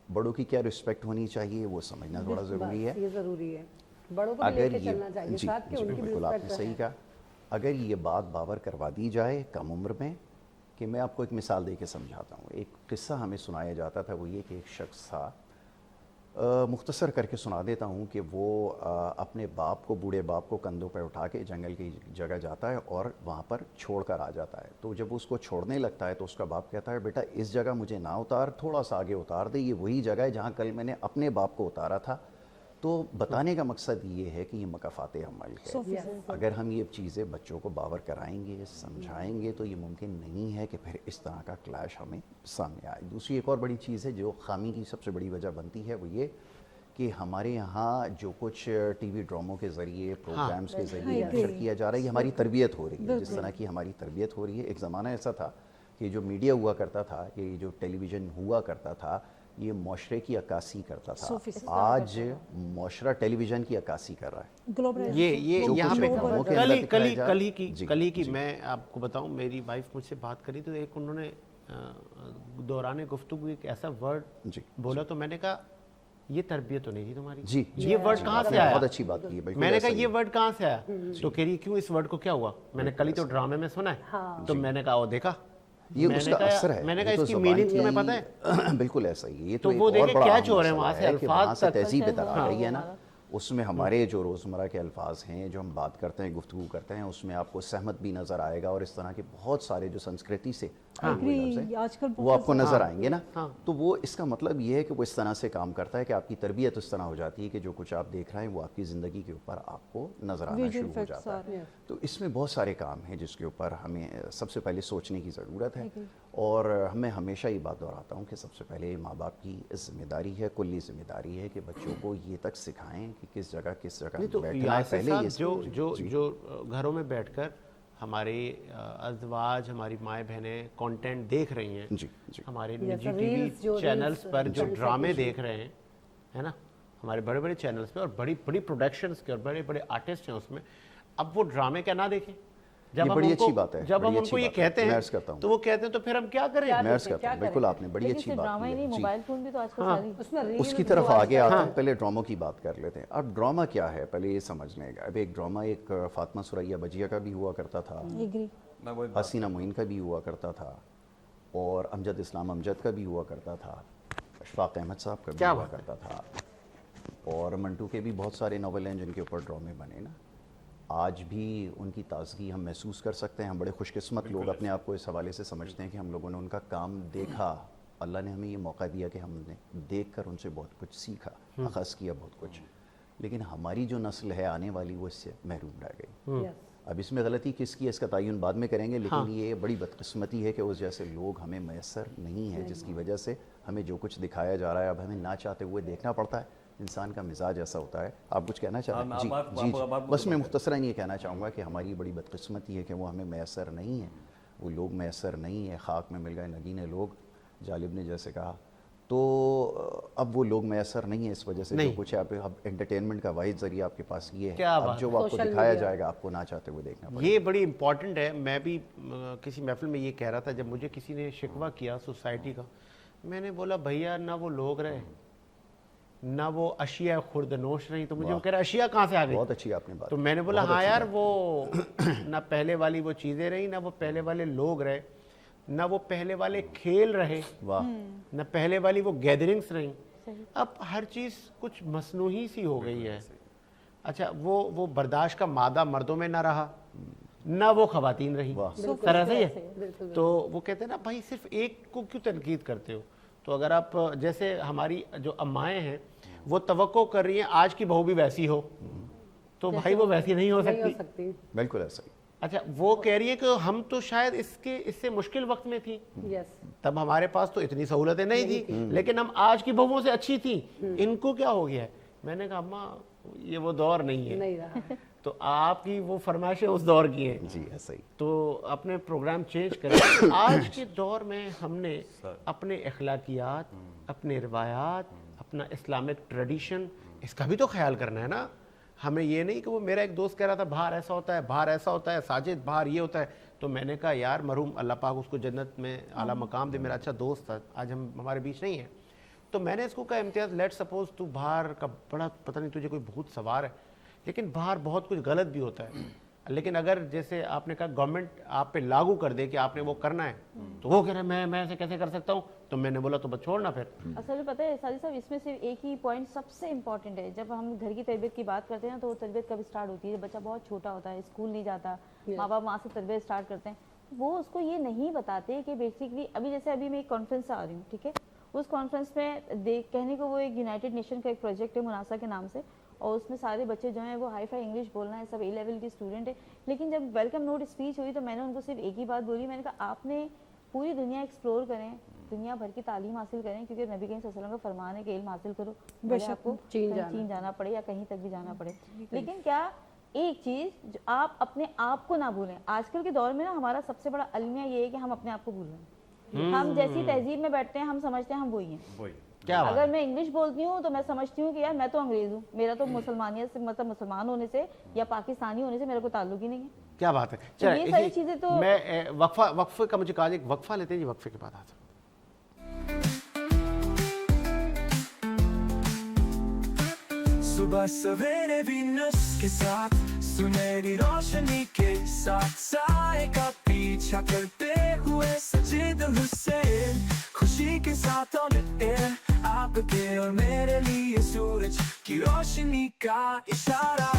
बड़ों की क्या रिस्पेक्ट होनी चाहिए वो समझना थोड़ा ज़रूरी है। ये ज़रूरी है, बड़ों को भी लेके चलना चाहिए साथ के, उनकी भी बिल्कुल आपने रिस्पेक्ट सही कहा। अगर ये बात बावर करवा दी जाए कम उम्र में, कि मैं आपको एक मिसाल दे के समझाता हूँ। एक किस्सा हमें सुनाया जाता था, वो ये कि एक शख्स था, मुख्तसर करके सुना देता हूँ, कि वो अपने बाप को, बूढ़े बाप को कंधों पर उठा के जंगल की जगह जाता है और वहाँ पर छोड़ कर आ जाता है। तो जब उसको छोड़ने लगता है तो उसका बाप कहता है, बेटा इस जगह मुझे ना उतार, थोड़ा सा आगे उतार दे, ये वही जगह है जहाँ कल मैंने अपने बाप को उतारा था। तो बताने का मकसद ये है कि ये मकाफ़ात अमल है। अगर हम ये चीज़ें बच्चों को बावर कराएंगे, समझाएंगे, तो ये मुमकिन नहीं है कि फिर इस तरह का क्लैश हमें सामने आए। दूसरी एक और बड़ी चीज़ है जो खामी की सबसे बड़ी वजह बनती है, वो ये कि हमारे यहाँ जो कुछ टीवी ड्रामों के ज़रिए, प्रोग्राम्स के ज़रिए नशर किया जा रहा है, ये हमारी तरबियत हो रही है। जिस तरह की हमारी तरबियत हो रही है, एक ज़माना ऐसा था कि जो मीडिया हुआ करता था, ये जो टेलीविज़न हुआ करता था, ये मुआशरे की अक्कासी करता था। आज मुआशरा टेलीविज़न की अक्कासी कर रहा है। ये यहाँ पे जी, कली की मैं आपको बताऊं, मेरी वाइफ मुझसे बात करी तो एक उन्होंने दौरान गुफ्तगू एक ऐसा वर्ड बोला, तो मैंने कहा ये तरबियत तो नहीं थी तुम्हारी। जी, ये वर्ड कहाँ से आया? बहुत अच्छी बात की है। मैंने कहा ये वर्ड कहाँ से आया? तो कह रही क्यों, इस वर्ड को क्या हुआ? मैंने कल ही तो ड्रामे में सुना है। तो मैंने कहा वो देखा, ये उसका असर है। मैंने कहा इसकी मीनिंग तुम्हें पता है? बिल्कुल ऐसा ही है। ये तो वो एक और देखे बड़ा क्या अहम चो रहे हैं मसला वहाँ से है कि वहाँ अल्फाज से तक। तहजीब इतर आ रही है ना, उसमें हमारे जो रोज़मर्रा के अल्फाज हैं, जो हम बात करते हैं, गुफ्तगू करते हैं, उसमें आपको सहमत भी नज़र आएगा, और इस तरह के बहुत सारे जो संस्कृति से आजकल वो आपको नज़र आएंगे ना। तो वो इसका मतलब ये है कि वो इस तरह से काम करता है कि आपकी तरबियत उस तरह हो जाती है कि जो कुछ आप देख रहे हैं वो आपकी ज़िंदगी के ऊपर आपको नज़र आना शुरू हो जाता है। तो इसमें बहुत सारे काम हैं जिसके ऊपर हमें सबसे पहले सोचने की ज़रूरत है। और मैं हमेशा ये बात दोहराता हूँ कि सबसे पहले माँ बाप की जिम्मेदारी है, कुल्ली जिम्मेदारी है कि बच्चों को ये तक सिखाएं कि किस जगह तो बैठना है। पहले ये जो घरों में बैठकर हमारे अज़वाज, हमारी माएँ बहनें कंटेंट देख रही हैं, जी, हमारे निजी टीवी चैनल्स पर जो ड्रामे देख रहे हैं, है ना, हमारे बड़े बड़े चैनल्स पे, और बड़ी बड़ी प्रोडक्शंस के और बड़े बड़े आर्टिस्ट हैं उसमें, अब वो ड्रामे क्या ना देखें? जब हम बड़ी उनको, अच्छी बात है, जब हम उनको ये कहते हैं तो वो कहते हैं तो फिर हम क्या करें? मैं अर्ज़ करता हूँ, बिल्कुल आपने बड़ी अच्छी बात ड्रामा ही नहीं, की है। मोबाइल फोन भी तो आजकल सारी उसमें उसकी तरफ आगे आते हैं। पहले ड्रामों की बात कर लेते हैं। अब ड्रामा क्या है पहले ये समझ लें। अब एक ड्रामा एक फातिमा सुरैया बजिया का भी हुआ करता था, हसीना मोइन का भी हुआ करता था, और अमजद इस्लाम अमजद का भी हुआ करता था, अशफाक अहमद साहब का भी हुआ करता था, और मंटू के भी बहुत सारे नॉवल हैं जिनके ऊपर ड्रामे बने ना। आज भी उनकी ताज़गी हम महसूस कर सकते हैं। हम बड़े खुशकिस्मत लोग अपने आप को इस हवाले से समझते हैं कि हम लोगों ने उनका काम देखा। अल्लाह ने हमें ये मौका दिया कि हमने देख कर उनसे बहुत कुछ सीखा, अख़ज़ किया बहुत कुछ। لیکن ہماری جو نسل ہے آنے والی وہ اس سے محروم رہ گئی. Yes. اب اس میں غلطی کس کی ہے اس کا تعین بعد میں کریں گے, لیکن یہ بڑی بدقسمتی ہے کہ اس جیسے لوگ ہمیں میسر نہیں ہیں, جس کی وجہ سے ہمیں جو کچھ دکھایا جا رہا ہے اب ہمیں نہ چاہتے ہوئے دیکھنا پڑتا ہے. انسان کا مزاج ایسا ہوتا ہے. آپ کچھ کہنا چاہتے ہیں؟ جی بس میں مختصراً یہ کہنا چاہوں گا کہ ہماری بڑی بدقسمتی ہے کہ وہ ہمیں میسر نہیں ہے, وہ لوگ میسر نہیں ہیں. خاک میں مل گئے نگینے لوگ, جالب نے جیسے کہا. تو اب وہ لوگ میسر نہیں ہیں, اس وجہ سے جو کچھ ہے اب انٹرٹینمنٹ کا واحد ذریعہ آپ کے پاس یہ ہے, اب جو آپ کو دکھایا جائے گا آپ کو نہ چاہتے ہوئے دیکھنا پڑے. یہ بڑی امپورٹنٹ ہے. میں بھی کسی محفل میں یہ کہہ رہا تھا, جب مجھے کسی نے شکوہ کیا سوسائٹی کا, میں نے بولا بھیا نہ وہ لوگ رہے نہ وہ اشیاء خوردنوش رہی. تو مجھے وہ کہہ رہا اشیاء کہاں سے آ گئی؟ بہت اچھی آپ نے بات. تو میں نے بولا ہاں یار, وہ نہ پہلے والی وہ چیزیں رہی, نہ وہ پہلے والے لوگ رہے, نہ وہ پہلے والے کھیل رہے, نہ پہلے والی وہ گیدرنگز رہیں. اب ہر چیز کچھ مصنوعی سی ہو گئی ہے. اچھا وہ برداشت کا مادہ مردوں میں نہ رہا, نہ وہ خواتین رہی. طرح سے ہے. تو وہ کہتے ہیں نا بھائی صرف ایک کو کیوں تنقید کرتے ہو؟ تو اگر آپ جیسے ہماری جو امائیں ہیں وہ توقع کر رہی ہیں آج کی بہو بھی ویسی ہو, تو بھائی وہ ویسی نہیں ہو سکتی. بالکل ایسا ہی. اچھا وہ کہہ رہی ہے کہ ہم تو شاید اس سے مشکل وقت میں تھی, تب ہمارے پاس تو اتنی سہولتیں نہیں تھی, لیکن ہم آج کی بہووں سے اچھی تھیں, ان کو کیا ہو گیا ہے؟ میں نے کہا اماں یہ وہ دور نہیں ہے. تو آپ کی وہ فرمائشیں اس دور کی ہیں. جی ایسا ہی. تو اپنے پروگرام چینج کریں. آج کے دور میں ہم نے اپنے اخلاقیات, اپنے روایات, اپنا اسلامک ٹریڈیشن, اس کا بھی تو خیال کرنا ہے نا. ہمیں یہ نہیں کہ وہ میرا ایک دوست کہہ رہا تھا باہر ایسا ہوتا ہے, باہر ایسا ہوتا ہے, ساجد باہر یہ ہوتا ہے. تو میں نے کہا یار مرحوم اللہ پاک اس کو جنت میں اعلیٰ مقام دے, میرا اچھا دوست تھا, آج ہمارے بیچ نہیں ہے. تو میں نے اس کو کہا امتیاز لیٹ سپوز تو باہر کا بڑا پتہ نہیں تجھے کوئی بہت سوار ہے, لیکن باہر بہت کچھ غلط بھی ہوتا ہے. لیکن اگر جیسے آپ نے کہا گورنمنٹ آپ پہ لاگو کر دے کہ آپ نے وہ کرنا ہے, تو وہ کہہ رہا ہے میں ایسے کیسے کر سکتا ہوں. تو میں نے بولا تو بس چھوڑنا پھر. اصل میں پتہ ہے ساجد صاحب, اس میں صرف ایک ہی پوائنٹ سب سے امپورٹنٹ ہے. جب ہم گھر کی تربیت کی بات کرتے ہیں تو وہ تربیت کب اسٹارٹ ہوتی ہے؟ بچہ بہت چھوٹا ہوتا ہے, اسکول نہیں جاتا, ماں باپ وہاں سے تربیت اسٹارٹ کرتے ہیں. وہ اس کو یہ نہیں بتاتے کہ بیسکلی ابھی میں ایک کانفرنس سے آ رہی ہوں, ٹھیک ہے, اس کانفرنس میں کہنے کو وہ ایک یونائٹڈ نیشن کا ایک پروجیکٹ ہے مناسا کے نام سے, اور اس میں سارے بچے جو ہیں وہ ہائی فائی انگلش بولنا ہے, سب اے لیول کی اسٹوڈنٹ ہے. لیکن جب ویلکم نوٹ اسپیچ ہوئی تو میں نے ان کو صرف ایک ہی بات بولی, میں نے کہا آپ نے پوری دنیا ایکسپلور کریں, دنیا بھر کی تعلیم حاصل کریں, کیونکہ نبی کریم صلی اللہ علیہ وسلم کا فرمان ہے کہ علم حاصل کرو, بھلے آپ کو چین جانا پڑے یا کہیں تک بھی جانا پڑے. لیکن کیا ایک چیز جو آپ اپنے آپ کو نہ بھولیں. آج کل کے دور میں نا ہمارا سب سے بڑا المیہ یہ ہے کہ ہم اپنے آپ کو بھول رہے ہیں. ہم جیسی تہذیب میں بیٹھتے ہیں ہم سمجھتے ہیں ہم وہی ہیں. اگر میں انگلش بولتی ہوں تو میں سمجھتی ہوں کہ یار میں تو انگریز ہوں, میرا تو مسلمانیت سے مطلب مسلمان ہونے سے یا پاکستانی ہونے سے میرا کوئی تعلق ہی نہیں ہے. کیا بات ہے. یہ ساری چیزیں تو میں وقفے کا مجھے کہا ایک وقفہ لیتے ہیں جی, وقفے کے بعد آتے ہیں. صبح سویرے وینس کے ساتھ سنہری روشنی کے ساتھ سائے کا پیچھا کرتے ہوئے سجید حسین, خوشی کے ساتھ آپ کے اور میرے لیے سورج کی روشنی کا اشارہ.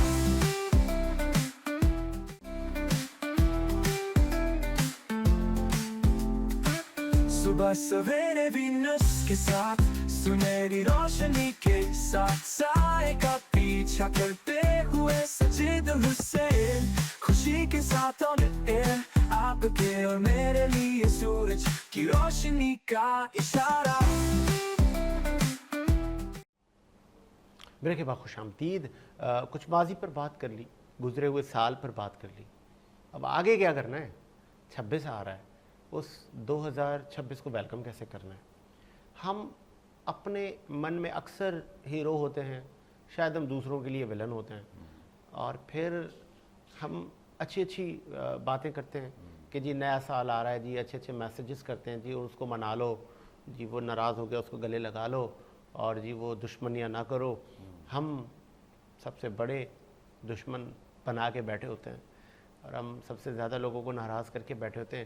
صبح سویرے وینس کے ساتھ سنہری روشنی کے ساتھ سائے کا پیچھا کرتے ہوئے سجید حسین, خوشی کے ساتھ آپ کے اور میرے لیے سورج کی روشنی کا اشارہ. میرے کے بعد خوش آمدید. کچھ ماضی پر بات کر لی, گزرے ہوئے سال پر بات کر لی. اب آگے کیا کرنا ہے؟ 26 آ رہا ہے, اس 2026 کو ویلکم کیسے کرنا ہے؟ ہم اپنے من میں اکثر ہیرو ہوتے ہیں, شاید ہم دوسروں کے لیے ولن ہوتے ہیں, اور پھر ہم اچھی باتیں کرتے ہیں کہ جی نیا سال آ رہا ہے جی, اچھے میسیجز کرتے ہیں جی, اس کو منا لو جی, وہ ناراض ہو گیا اس کو گلے لگا لو, اور جی وہ دشمنیاں نہ کرو. ہم سب سے بڑے دشمن بنا کے بیٹھے ہوتے ہیں, اور ہم سب سے زیادہ لوگوں کو ناراض کر کے بیٹھے ہوتے ہیں.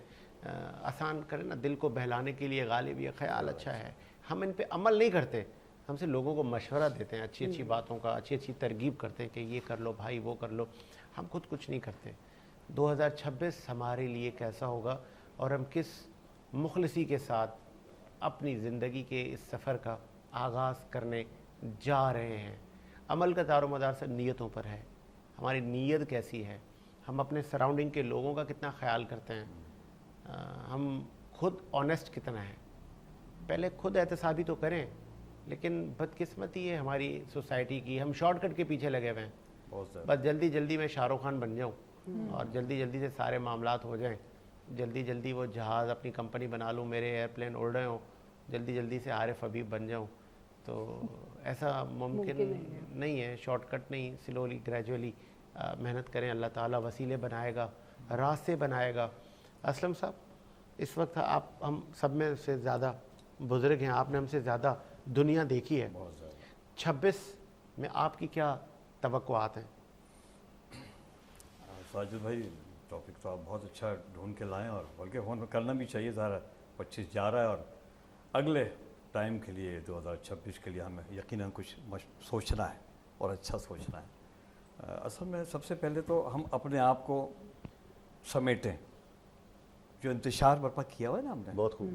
آسان کریں نا, دل کو بہلانے کے لیے غالب یہ خیال اچھا ہے, ہم ان پہ عمل نہیں کرتے. ہم سے لوگوں کو مشورہ دیتے ہیں, اچھی باتوں کا, اچھی ترغیب کرتے ہیں کہ یہ کر لو بھائی, وہ کر لو. ہم خود کچھ نہیں کرتے. 2026 ہمارے لیے کیسا ہوگا, اور ہم کس مخلصی کے ساتھ اپنی زندگی کے اس سفر کا آغاز کرنے جا رہے ہیں. अमल का दारोमदार से नीयतों पर है। हमारी नीयत कैसी है, हम अपने सराउंडिंग के लोगों का कितना ख्याल करते हैं, हम खुद ऑनेस्ट कितना है। पहले खुद एहतसाबी तो करें, लेकिन बदकिस्मती है हमारी सोसाइटी की, हम शॉर्टकट के पीछे लगे हुए हैं। बहुत ज़्यादा। बस जल्दी जल्दी मैं शाहरुख खान बन जाऊं और जल्दी जल्दी से सारे मामलात हो जाएं, जल्दी जल्दी वो जहाज़ अपनी कंपनी बना लूं, मेरे एयरप्लेन उड़ रहे हों, जल्दी जल्दी से आरिफ हबीब बन जाऊं। तो ऐसा मुमकिन नहीं है, शॉर्टकट नहीं, स्लोली ग्रेजुअली मेहनत करें, अल्लाह ताला वसीले बनाएगा, रास्ते बनाएगा। असलम साहब, इस वक्त आप हम सब में से ज़्यादा बुज़ुर्ग हैं, आपने हमसे ज़्यादा दुनिया देखी है। 26 में आपकी क्या तवक्कुआत हैं? साजिद भाई, टॉपिक तो आप बहुत अच्छा ढूंढ के लाएं, और बल्कि फोन करना भी चाहिए। ज़रा 25 जा रहा है और अगले टाइम के लिए 2026 के लिए हमें यकीनन कुछ सोचना है और अच्छा सोचना है। असल में सबसे पहले तो हम अपने आप को समेटें, जो इंतशार बर्पा किया हुआ है ना हमने, बहुत खूब।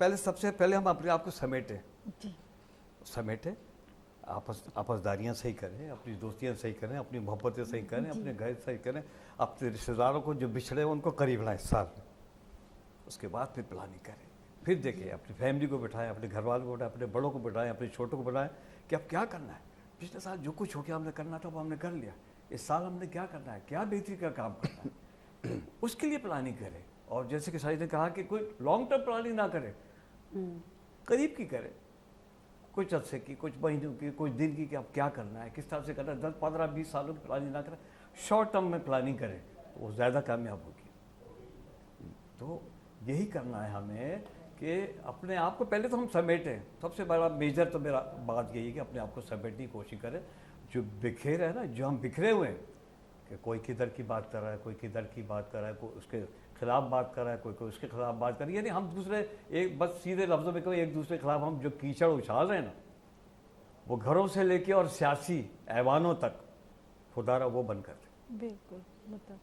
पहले सबसे पहले हम अपने आप को समेटें, आपसदारियाँ सही करें, अपनी दोस्तियाँ सही करें, अपनी मोहब्बतें सही करें, अपने घर सही करें, अपने रिश्तेदारों को जो बिछड़े हैं उनको करीब लाएं साल में। उसके बाद फिर प्लानिंग करें, फिर देखें, अपनी फैमिली को बिठाएं, अपने घर वालों को बिठाएं, अपने बड़ों को बिठाएं, अपने छोटों को बिठाएं कि अब क्या करना है। पिछले साल जो कुछ हो गया हमने करना था वो हमने कर लिया, इस साल हमने क्या करना है, क्या बेहतरी का काम करना है, उसके लिए प्लानिंग करें। और जैसे कि साजिद ने कहा कि कोई लॉन्ग टर्म प्लानिंग ना करें, करीब की करें, कुछ अरसे की, कुछ महीनों की, कुछ दिन की, कि अब क्या करना है, किस तरह से करना है। 10, 15, 20 सालों की प्लानिंग ना करें, शॉर्ट टर्म में प्लानिंग करें, तो वो ज़्यादा कामयाब होगी। तो यही करना है हमें कि अपने आप को पहले तो हम समेटें। सबसे बड़ा मेजर तो मेरा बात यही है कि अपने आप को समेटने की कोशिश करें। जो बिखेर है ना, जो हम बिखरे हुए हैं, कि कोई किधर की बात कर रहा है, कोई किधर की बात कर रहा है, कोई उसके खिलाफ बात कर रहा है, कोई उसके खिलाफ बात कर रही है, यानी हम दूसरे एक बस सीधे लफ्ज़ों में कोई एक दूसरे के खिलाफ हम जो कीचड़ उछाल रहे हैं ना, वो घरों से लेके और सियासी ऐवानों तक, खुदारा वो बंद कर दे। बिल्कुल,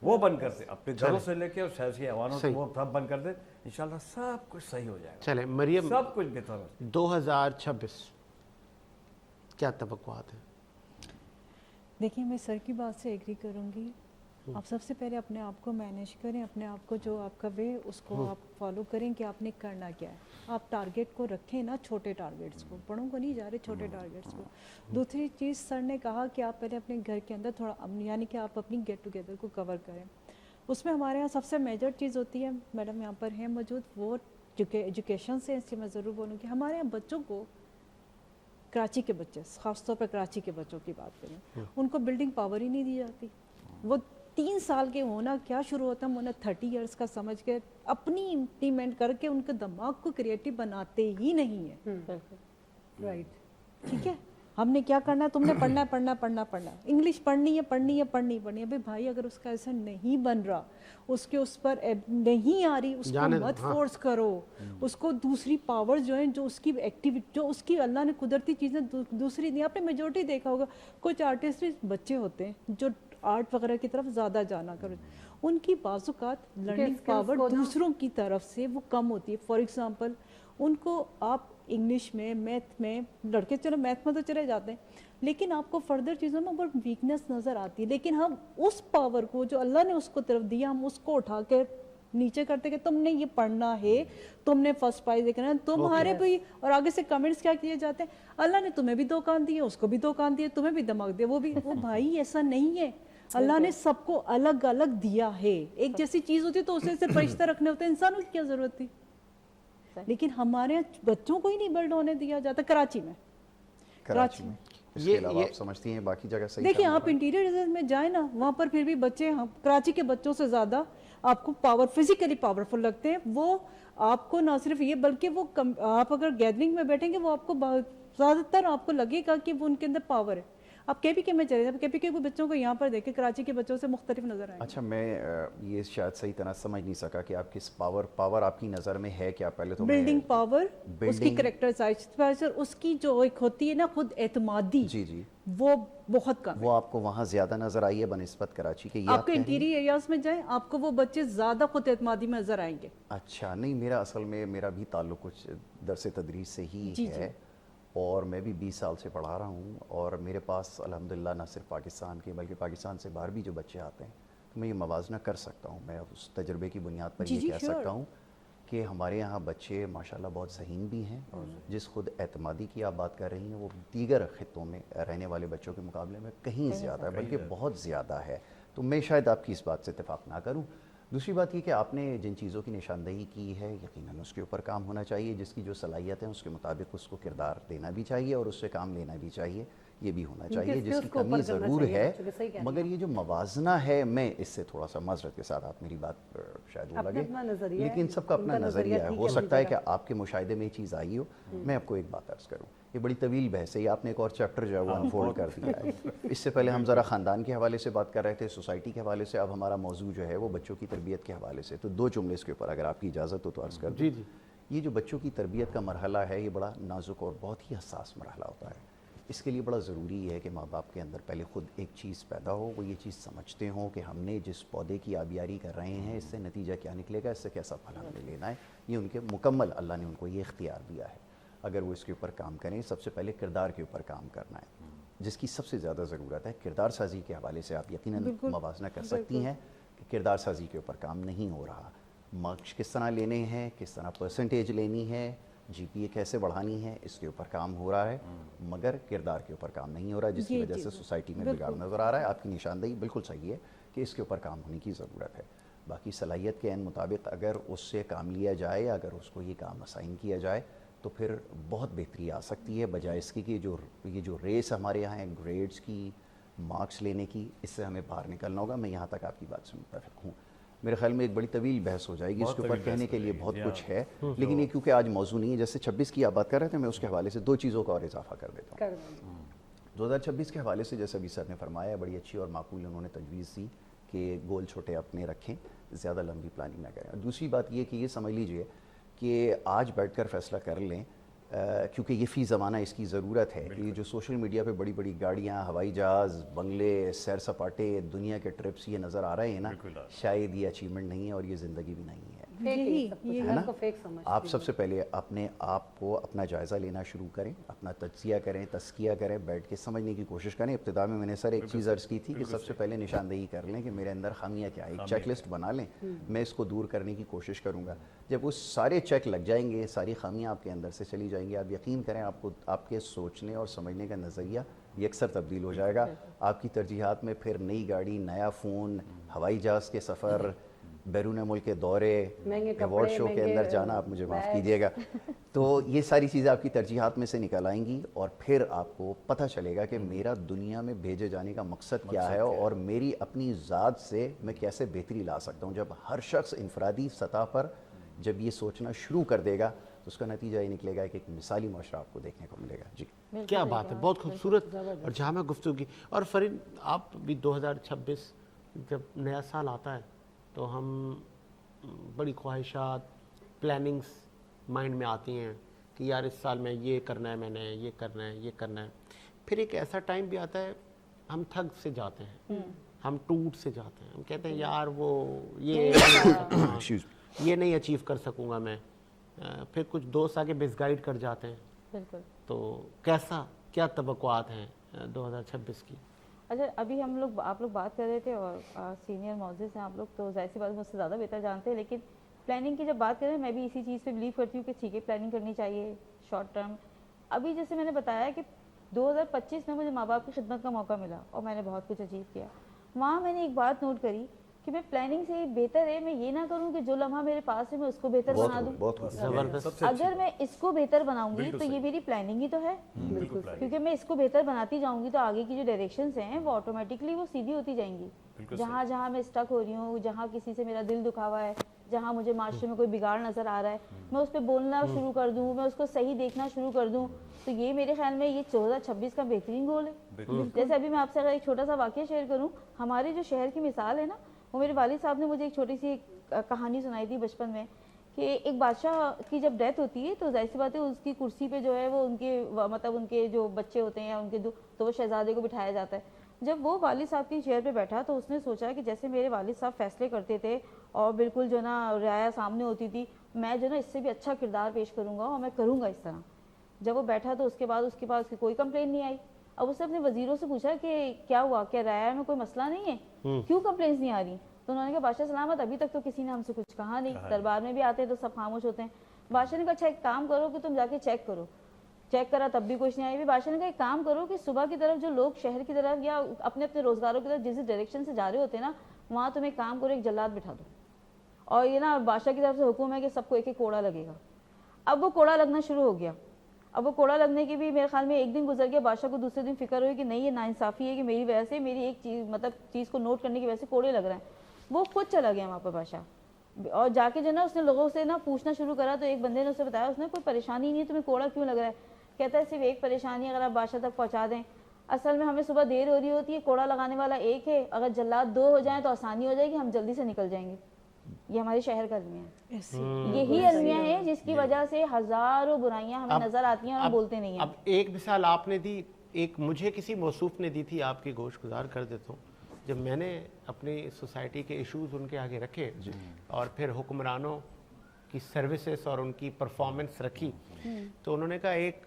वो बंद कर दे, अपने घरों से लेके और सियासी ऐवानों से वो सब बंद कर दे, इंशाल्लाह सब कुछ सही हो जाएगा। चले मरियम, सब कुछ बेहतर हो। 2026 क्या तवक्कुआत है? देखिए, मैं सर की बात से एग्री करूंगी। आप सबसे पहले अपने आप को मैनेज करें, अपने आप को जो आपका वे उसको आप फॉलो करें कि आपने करना क्या है। आप टारगेट को रखें ना, छोटे टारगेट्स को, बड़ों को नहीं जा रहे, छोटे टारगेट्स को। दूसरी चीज़ सर ने कहा कि आप पहले अपने घर के अंदर थोड़ा यानी कि आप अपनी गेट टुगेदर को कवर करें। उसमें हमारे यहाँ सबसे मेजर चीज़ होती है, मैडम यहाँ पर हैं मौजूद, वो एजुकेशन से इसलिए मैं ज़रूर बोलूँगी। हमारे यहाँ बच्चों को, कराची के बच्चे, ख़ासतौर पर कराची के बच्चों की बात करें, उनको बिल्डिंग पावर ही नहीं दी जाती। वो 3 साल के होना क्या शुरू होता है, उन्हें 30 इयर्स का समझ के अपनी इम्प्लीमेंट करके उनके दिमाग को क्रिएटिव बनाते ही नहीं है। राइट, ठीक है, हमने क्या करना है, तुमने पढ़ना है, पढ़ना पढ़ना पढ़ना, इंग्लिश पढ़नी है, पढ़नी है, पढ़नी पढ़नी है। भाई अगर उसका ऐसा नहीं बन रहा, उसके उस पर नहीं आ रही, उसको मत फोर्स करो। उसको दूसरी पावर जो है, जो उसकी एक्टिविटी, जो उसकी अल्लाह ने कुदरती चीज़ें दूसरी दी। आपने मेजोरिटी देखा होगा, कुछ आर्टिस्ट बच्चे होते हैं जो आर्ट वगैरह की तरफ ज़्यादा जाना करें, उनकी बाजुकात लर्निंग पावर दूसरों की तरफ से वो कम होती है। फॉर एग्जांपल, उनको आप इंग्लिश में, मैथ में, लड़के चलो मैथ में तो चले जाते हैं, लेकिन आपको फर्दर चीज़ों में बहुत वीकनेस नज़र आती है। लेकिन हम उस पावर को जो अल्लाह ने उसको तरफ दिया, हम उसको उठा के नीचे करते कि तुमने ये पढ़ना है, तुमने फर्स्ट प्राइज देखना है, तुम्हारे भी। और आगे से कमेंट्स क्या किए जाते हैं, अल्लाह ने तुम्हें भी 2 कान दिए, उसको भी 2 कान दिए, तुम्हें भी दिमाग दिया, वो भी। वो भाई ऐसा नहीं है, अल्लाह ने सबको अलग अलग दिया है। एक जैसी चीज़ होती तो उसे सिर्फ फरिश्ते रखने होते, इंसानों की क्या ज़रूरत थी। लेकिन हमारे यहाँ बच्चों को ही नहीं बिल्ड होने दिया जाता। कराची में इसके अलावा आप समझती हैं बाकी जगह सही? देखिए, आप इंटीरियर डिजाइन में जाए ना, वहाँ पर फिर भी बच्चे कराची के बच्चों से ज़्यादा आपको फिजिकली पावरफुल लगते हैं। वो आपको ना सिर्फ ये, बल्कि वो आप अगर गैदरिंग में बैठेंगे, वो आपको ज़्यादातर आपको लगेगा कि वो उनके अंदर पावर है। आप केपीके में चले जाए, केपीके के बच्चों को यहाँ पर देखें, कराची के बच्चों से मुख्तलिफ नजर आए। अच्छा, मैं ये शायद सही तरह समझ नहीं सका कि आप किस पावर आपकी नज़र में है क्या? पहले तो बिल्डिंग पावर, उसकी कैरेक्टराइज, उसकी जो एक होती है ना खुद एतमादी, जी जी, वो बहुत कम। वो आपको वहाँ ज़्यादा नज़र आई है बनिस्बत कराची के? आपके इंटीरियर एरियाज में जाएं, आपको वो बच्चे ज़्यादा खुद एतमादी में नजर आएंगे। अच्छा, नहीं, मेरा असल में मेरा भी ताल्लुक कुछ दरस तदरीस से ही है। اور میں بھی 20 سال سے پڑھا رہا ہوں، اور میرے پاس الحمدللہ نہ صرف پاکستان کے بلکہ پاکستان سے باہر بھی جو بچے آتے ہیں، تو میں یہ موازنہ کر سکتا ہوں. میں اس تجربے کی بنیاد پر یہ کہہ سکتا ہوں کہ ہمارے یہاں بچے ماشاءاللہ بہت ذہین بھی ہیں، اور جس خود اعتمادی کی آپ بات کر رہی ہیں وہ دیگر خطوں میں رہنے والے بچوں کے مقابلے میں کہیں زیادہ ہے، بلکہ بہت زیادہ ہے. تو میں شاید آپ کی اس بات سے اتفاق نہ کروں. دوسری بات یہ کہ آپ نے جن چیزوں کی نشاندہی کی ہے یقیناً اس کے اوپر کام ہونا چاہیے. جس کی جو صلاحیت ہے اس کے مطابق اس کو کردار دینا بھی چاہیے اور اس سے کام لینا بھی چاہیے، یہ بھی ہونا چاہیے. جس کی کمی ضرور ہے، مگر یہ جو موازنہ ہے، میں اس سے تھوڑا سا معذرت کے ساتھ، آپ میری بات شاید وہ لگے، لیکن سب کا اپنا نظریہ ہے. ہو سکتا ہے کہ آپ کے مشاہدے میں یہ چیز آئی ہو. میں آپ کو ایک بات عرض کروں، یہ بڑی طویل بحث ہے، یہ آپ نے ایک اور چیپٹر جو ہے وہ انفولڈ کر دیا ہے. اس سے پہلے ہم ذرا خاندان کے حوالے سے بات کر رہے تھے، سوسائٹی کے حوالے سے. اب ہمارا موضوع جو ہے وہ بچوں کی تربیت کے حوالے سے. تو 2 جملے اس کے اوپر اگر آپ کی اجازت ہو تو عرض کر دوں. یہ جو بچوں کی تربیت کا مرحلہ ہے، یہ بڑا نازک اور بہت ہی حساس مرحلہ ہوتا ہے. اس کے لیے بڑا ضروری ہے کہ ماں باپ کے اندر پہلے خود ایک چیز پیدا ہو، وہ یہ چیز سمجھتے ہوں کہ ہم نے جس پودے کی آبیاری کر رہے ہیں اس سے نتیجہ کیا نکلے گا، اس سے کیسا پھل ہم نے لینا ہے. یہ ان کے مکمل اللہ نے ان کو یہ اختیار دیا ہے. اگر وہ اس کے اوپر کام کریں، سب سے پہلے کردار کے اوپر کام کرنا ہے، جس کی سب سے زیادہ ضرورت ہے. کردار سازی کے حوالے سے آپ یقیناً موازنہ کر سکتی ہیں کہ کردار سازی کے اوپر کام نہیں ہو رہا. مارکس کس طرح لینے ہیں، کس طرح پرسنٹیج لینی ہے، جی پی اے کیسے بڑھانی ہے، اس کے اوپر کام ہو رہا ہے، مگر کردار کے اوپر کام نہیں ہو رہا، جس کی وجہ سے سوسائٹی میں بگاڑ نظر آ رہا ہے. آپ کی نشاندہی بالکل صحیح ہے کہ اس کے اوپر کام ہونے کی ضرورت ہے. باقی صلاحیت کے عین مطابق اگر اس سے کام لیا جائے، اگر اس کو یہ کام اسائن کیا جائے تو پھر بہت بہتری آ سکتی ہے، بجائے اس کی کہ یہ جو ریس ہمارے یہاں ہے گریڈز کی، مارکس لینے کی، اس سے ہمیں باہر نکلنا ہوگا. میں یہاں تک آپ کی بات سے متفق ہوں. میرے خیال میں ایک بڑی طویل بحث ہو جائے گی اس کے اوپر، کہنے کے لیے بہت کچھ ہے، لیکن یہ کیونکہ آج موضوع نہیں ہے. جیسے 26 کی آپ بات کر رہے تھے، میں اس کے حوالے سے 2 چیزوں کا اور اضافہ کر دیتا ہوں. 2026 کے حوالے سے جیسے ابھی سر نے فرمایا، بڑی اچھی اور معقول انہوں نے تجویز دی کہ گول چھوٹے اپنے رکھیں، زیادہ لمبی پلاننگ نہ کریں. دوسری بات یہ کہ یہ سمجھ لیجئے کہ آج بیٹھ کر فیصلہ کر لیں، کیونکہ یہ فی زمانہ اس کی ضرورت ہے کہ یہ جو سوشل میڈیا پہ بڑی بڑی گاڑیاں، ہوائی جہاز، بنگلے، سیر سپاٹے، دنیا کے ٹرپس یہ نظر آ رہے ہیں نا، شاید یہ اچیومنٹ نہیں ہے اور یہ زندگی بھی نہیں ہے. ہے نا؟ آپ سب سے پہلے اپنے آپ کو اپنا جائزہ لینا شروع کریں، اپنا تجزیہ کریں، تزکیہ کریں، بیٹھ کے سمجھنے کی کوشش کریں. ابتدا میں نے سر ایک چیز عرض کی تھی کہ سب سے پہلے نشاندہی کر لیں کہ میرے اندر خامیاں کیا ہے، ایک چیک لسٹ بنا لیں. میں اس کو دور کرنے کی کوشش کروں گا. جب وہ سارے چیک لگ جائیں گے، ساری خامیاں آپ کے اندر سے چلی جائیں گی، آپ یقین کریں آپ کے سوچنے اور سمجھنے کا نظریہ یکسر تبدیل ہو جائے گا. آپ کی ترجیحات میں پھر نئی گاڑی، نیا فون، ہوائی جہاز کے سفر، بیرون ملک کے دورے، ایوارڈ شو کے اندر جانا، آپ مجھے معاف کیجیے گا، تو یہ ساری چیزیں آپ کی ترجیحات میں سے نکل آئیں گی اور پھر آپ کو پتہ چلے گا کہ میرا دنیا میں بھیجے جانے کا مقصد کیا ہے اور میری اپنی ذات سے میں کیسے بہتری لا سکتا ہوں. جب ہر شخص انفرادی سطح پر جب یہ سوچنا شروع کر دے گا تو اس کا نتیجہ یہ نکلے گا کہ ایک مثالی معاشرہ آپ کو دیکھنے کو ملے گا. جی کیا بات ہے، بہت خوبصورت اور جامع گفتگو کی. اور فرین، آپ بھی 2026 جب نیا سال آتا ہے تو ہم بڑی خواہشات، پلاننگز مائنڈ میں آتی ہیں کہ یار اس سال میں یہ کرنا ہے، میں نے یہ کرنا ہے، یہ کرنا ہے. پھر ایک ایسا ٹائم بھی آتا ہے ہم تھک سے جاتے ہیں، ہم ٹوٹ سے جاتے ہیں، ہم کہتے ہیں یار وہ یہ نہیں اچیو کر سکوں گا میں. پھر کچھ دوست آگے مس گائیڈ کر جاتے ہیں. بالکل. تو کیا توقعات ہیں 2026 کی؟ اچھا، ابھی آپ لوگ بات کر رہے تھے اور سینئر موزز ہیں آپ لوگ، تو ظاہر سی بات مجھ سے زیادہ بہتر جانتے ہیں، لیکن پلاننگ کی جب بات کریں میں بھی اسی چیز پہ بلیو کرتی ہوں کہ ٹھیک ہے پلاننگ کرنی چاہیے شارٹ ٹرم. ابھی جیسے میں نے بتایا کہ 2025 میں مجھے ماں باپ کی خدمت کا موقع ملا اور میں نے بہت کچھ اچیو کیا. وہاں میں نے ایک بات نوٹ کری کہ میں پلاننگ سے بہتر ہے میں یہ نہ کروں کہ جو لمحہ میرے پاس ہے میں اس کو بہتر بنا دوں. زبردست. اگر میں اس کو بہتر بناؤں گی تو یہ میری پلاننگ ہی تو ہے، کیونکہ میں اس کو بہتر بناتی جاؤں گی تو آگے کی جو ڈائریکشنز ہیں وہ آٹومیٹکلی وہ سیدھی ہوتی جائیں گی. جہاں میں اسٹک ہو رہی ہوں، جہاں کسی سے میرا دل دکھا ہوا ہے، جہاں مجھے معاشرے میں کوئی بگاڑ نظر آ رہا ہے، میں اس پہ بولنا شروع کر دوں، میں اس کو صحیح دیکھنا شروع کر دوں. تو یہ میرے خیال میں یہ 2026 کا بہترین گول ہے. جیسے ابھی میں آپ سے اگر ایک چھوٹا سا واقعہ شیئر کروں، ہمارے جو شہر کی مثال ہے نا، وہ میرے والد صاحب نے مجھے ایک چھوٹی سی کہانی سنائی تھی بچپن میں کہ ایک بادشاہ کی جب ڈیتھ ہوتی ہے تو ظاہر سی بات ہے اس کی کرسی پہ جو ہے وہ ان کے جو بچے ہوتے ہیں ان کے تو وہ شہزادے کو بٹھایا جاتا ہے. جب وہ والد صاحب کی چیئر پہ بیٹھا تو اس نے سوچا کہ جیسے میرے والد صاحب فیصلے کرتے تھے اور بالکل جو نا رعایا سامنے ہوتی تھی، میں جو نا اس سے بھی اچھا کردار پیش کروں گا اور میں کروں گا اس طرح. जब वो बैठा तो उसके बाद उसके पास कोई कंप्लेन नहीं आई। अब उसने अपने वजीरों से पूछा कि क्या हुआ, क्या राया में कोई मसला नहीं है, क्यों कंप्लेंट्स नहीं आ रही? तो उन्होंने कहा बादशाह सलामत अभी तक तो किसी ने हमसे कुछ कहा नहीं, दरबार में भी आते हैं तो सब खामोश होते हैं। बादशाह ने कहा अच्छा एक काम करो कि तुम जाके चेक करो। चेक करा तब भी कुछ नहीं आई। बादशाह ने कहा एक काम करो कि सुबह की तरफ जो लोग शहर की तरफ या अपने अपने रोजगारों की तरफ जिस डायरेक्शन से जा रहे होते हैं ना, वहाँ तुम एक काम करो, एक जल्लाद बिठा दो, और ये ना बादशाह की तरफ से हुक्म है कि सबको एक एक कोड़ा लगेगा। अब वो कोड़ा लगना शुरू हो गया। अब वो कोड़ा लगने की भी मेरे ख्याल में एक दिन गुजर गया, बादशाह को दूसरे दिन फिक्र हुई कि नहीं ये नाइंसाफ़ी है कि मेरी वजह से, मेरी एक चीज़ मतलब चीज़ को नोट करने की वजह से कोड़े लग रहे हैं। वो खुद चला गया वहाँ पर बादशाह, और जाके जो ना उसने लोगों से ना पूछना शुरू करा। तो एक बंदे ने उसे बताया, उसने कोई परेशानी नहीं है, तुम्हें कोड़ा क्यों लग रहा है? कहता है सिर्फ एक परेशानी, अगर आप बादशाह तक पहुँचा दें। असल में हमें सुबह देर हो रही होती है, कोड़ा लगाने वाला एक है, अगर जल्लाद 2 हो जाएं तो आसानी हो जाएगी, हम जल्दी से निकल जाएंगे। ये हमारे शहर का अलमिया है, यही अलमिया है जिसकी वजह से हज़ारों बुराइयां हमें नजर आती हैं और हम बोलते नहीं हैं। अब एक मिसाल आपने दी, एक मुझे किसी मौसूफ ने दी थी, आपकी गोश गुजार कर देता हूँ। जब मैंने अपनी सोसाइटी के इश्यूज उनके आगे रखे और फिर हुक्मरानों की सर्विसेज और उनकी परफॉर्मेंस रखी, तो उन्होंने कहा एक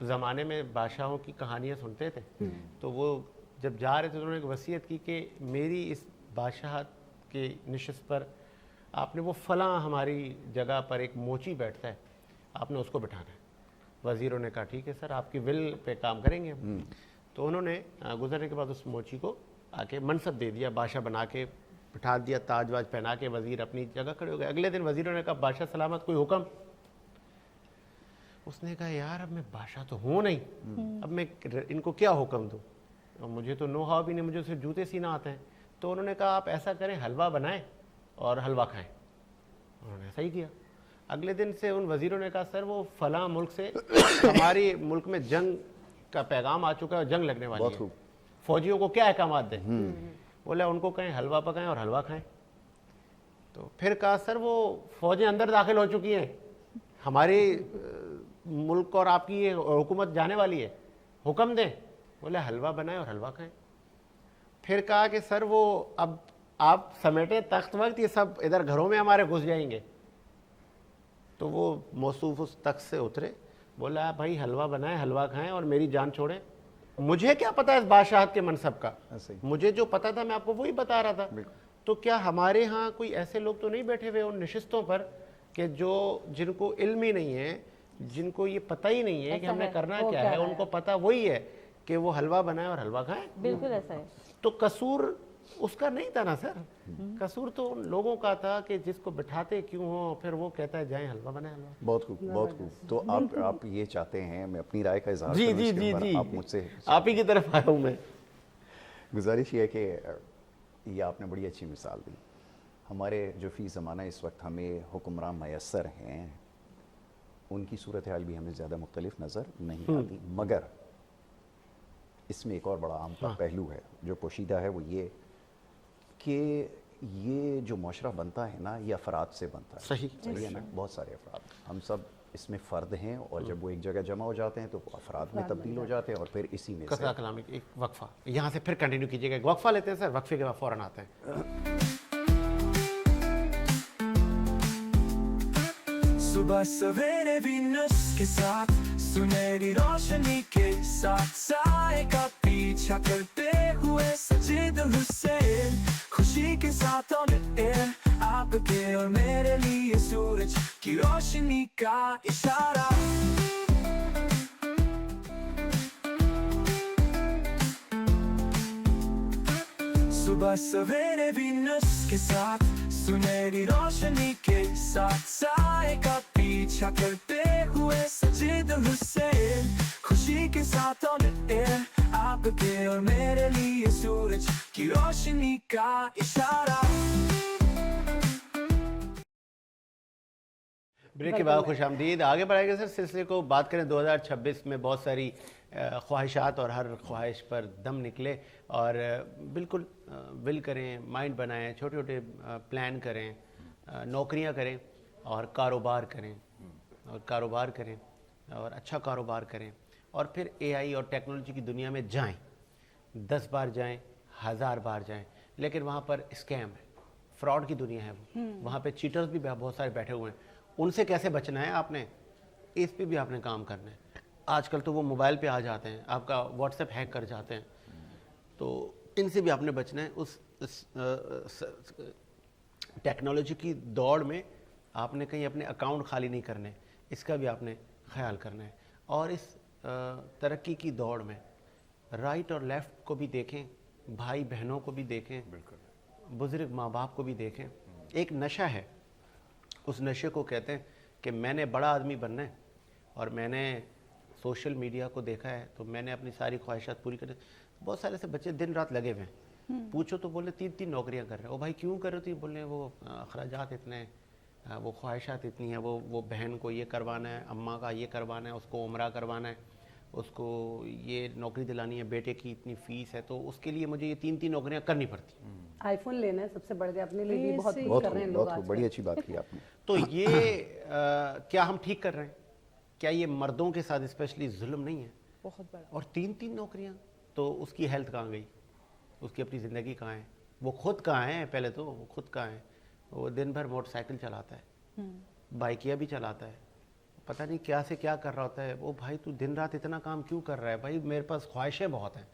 ज़माने में बादशाहों की कहानियाँ सुनते थे, तो वो जब जा रहे थे तो उन्होंने एक वसीयत की कि मेरी इस बादशाह के निशस्त पर आपने वो फलां हमारी जगह पर एक मोची बैठता है, आपने उसको बिठाना है। वज़ीरों ने कहा ठीक है सर, आपकी विल पे काम करेंगे हम। तो उन्होंने गुजरने के बाद उस मोची को आके मनसब दे दिया, बादशाह बना के बिठा दिया, ताज वाज पहना के वज़ीर अपनी जगह खड़े हो गए। अगले दिन वज़ीरों ने कहा बादशाह सलामत, कोई हुक्म? उसने कहा यार अब मैं बादशाह तो हूँ नहीं, अब मैं इनको क्या हुक्म दूँ, और मुझे तो नो हाव भी नहीं, मुझे सिर्फ जूते सीना आते हैं। तो उन्होंने कहा आप ऐसा करें, हलवा बनाएं और हलवा खाएं। उन्होंने ऐसा ही किया। अगले दिन से उन वज़ीरों ने कहा सर वो फलां मुल्क से हमारी मुल्क में जंग का पैगाम आ चुका है और जंग लगने वाली है, फौजियों को क्या अहकामात दें? बोला उनको कहें हलवा पकाएं और हलवा खाएं। तो फिर कहा सर वो फौजें अंदर दाखिल हो चुकी हैं, हमारे मुल्क और आपकी ये हुकूमत जाने वाली है, हुक्म दें। बोले हलवा बनाएं और हलवा खाएं। फिर कहा कि सर वो अब आप समेटे तख्त वक्त, ये सब इधर घरों में हमारे घुस जाएंगे। तो वो मौसूफ उस तख्त से उतरे, बोला भाई हलवा बनाएं, हलवा खाएं और मेरी जान छोड़ें। मुझे क्या पता इस बादशाहत के मनसब का, मुझे जो पता था मैं आपको वही बता रहा था। तो क्या हमारे यहाँ कोई ऐसे लोग तो नहीं बैठे हुए उन नशिस्तों पर कि जिनको इल्म ही नहीं है, जिनको ये पता ही नहीं है कि हमने करना क्या है, उनको पता वही है कि वो हलवा बनाए और हलवा खाएं? बिल्कुल ऐसा है। तो कसूर उसका नहीं था ना सर, कसूर तो उन लोगों का था कि जिसको बिठाते क्यों हो, फिर वो कहता है जाएं हलवा बनाए हलवा। बहुत खूब, बहुत खूब। तो आप ये चाहते हैं, मैं अपनी राय का इजहार जी करूं जी इसके जी ऊपर, जी, आप मुझसे आप ही की तरफ आया हूँ मैं। गुजारिश ये है कि ये आपने बड़ी अच्छी मिसाल दी। हमारे जो फी ज़माना इस वक्त हमें हुक्मरान मैसर हैं, उनकी सूरत हाल भी हमें ज़्यादा मुख्तलिफ नज़र नहीं आती, मगर इसमें एक और बड़ा आम पहलू है जो पोशीदा है, वो ये कि ये जो माशरा बनता है ना, ये अफराद से बनता है। सही है ना, बहुत सारे अफराद, हम सब इसमें फ़र्द हैं, और जब वो एक जगह जमा हो जाते हैं तो अफराद में तब्दील हो जाते हैं, और फिर इसी में कतरा कलाम एक वक्फा, यहाँ से फिर कंटिन्यू कीजिएगा। एक वक्फा लेते हैं सर, वक्फे के बाद फ़ौरन आते हैं। सुबह सवेरे वीनस के साथ, सुनहरी रोशनी के साथ, साए का पीछा करते हुए सजीद हुसैन, खुशी के साथ ऑन एयर, आपके और मेरे लिए सूरज की रोशनी का इशारा। सुबह सवेरे वीनस के साथ, सुनहरी रोशनी के साथ, साए का पीछा करते हुए सजीद हुसैन, खुशी के साथ ऑन एयर, आपके और मेरे लिए सूरज की रोशनी का इशारा। ब्रेक के बाद खुश आमदीद। आगे बढ़ाएंगे सर सिलसिले को, बात करें 2026 में बहुत सारी ख्वाहिशात और हर ख्वाहिश पर दम निकले, और बिल्कुल विल करें, माइंड बनाएं, छोटे छोटे प्लान करें, नौकरियां करें और कारोबार करें, और अच्छा कारोबार करें, और फिर एआई और टेक्नोलॉजी की दुनिया में जाएं। 10 बार जाएं, 1000 बार जाएं, लेकिन वहाँ पर स्कैम है, फ्रॉड की दुनिया है वो, वहाँ पे चीटर्स भी बहुत सारे बैठे हुए हैं। उनसे कैसे बचना है आपने, इस पे भी आपने काम करना है। आजकल तो वो मोबाइल पे आ जाते हैं, आपका व्हाट्सएप हैक कर जाते हैं, तो इनसे भी आपने बचना है। उस टेक्नोलॉजी की दौड़ में आपने कहीं अपने अकाउंट खाली नहीं करने, इसका भी आपने ख्याल करना है। और इस तरक्की की दौड़ में राइट और लेफ़्ट को भी देखें, भाई बहनों को भी देखें, बुज़ुर्ग माँ बाप को भी देखें। एक नशा है, उस नशे को कहते हैं कि मैंने बड़ा आदमी बनना है और मैंने सोशल मीडिया को देखा है तो मैंने अपनी सारी ख्वाहिशात पूरी कर। बहुत सारे ऐसे बच्चे दिन रात लगे हुए हैं, पूछो तो बोले 3-3 नौकरियां कर रहे हैं। ओ भाई क्यों कर रहे हो? तो बोले वो अखराजात इतने हैं, वो ख्वाहिशात इतनी हैं, वो बहन को ये करवाना है, अम्मा का ये करवाना है, उसको उम्रा करवाना है, उसको ये नौकरी दिलानी है, बेटे की इतनी फ़ीस है, तो उसके लिए मुझे ये 3-3 नौकरियां करनी पड़ती। आईफोन लेना है सबसे बड़े, अपने लिए भी बहुत कुछ बहुत कर रहे हैं लोग बहुत आजकल। बड़ी अच्छी बात की आपने। तो ये क्या हम ठीक कर रहे हैं? क्या ये मर्दों के साथ स्पेशली जुल्म नहीं है? बहुत बड़ा। और 3-3 नौकरियां, तो उसकी हेल्थ कहाँ गई, उसकी अपनी ज़िंदगी कहाँ है, वो खुद कहाँ है? पहले तो वो खुद कहाँ है? वो दिन भर मोटरसाइकिल चलाता है, बाइकियाँ भी चलाता है, पता नहीं क्या से क्या कर रहा होता है। वो भाई तू दिन रात इतना काम क्यों कर रहा है? भाई मेरे पास ख्वाहिशें बहुत हैं,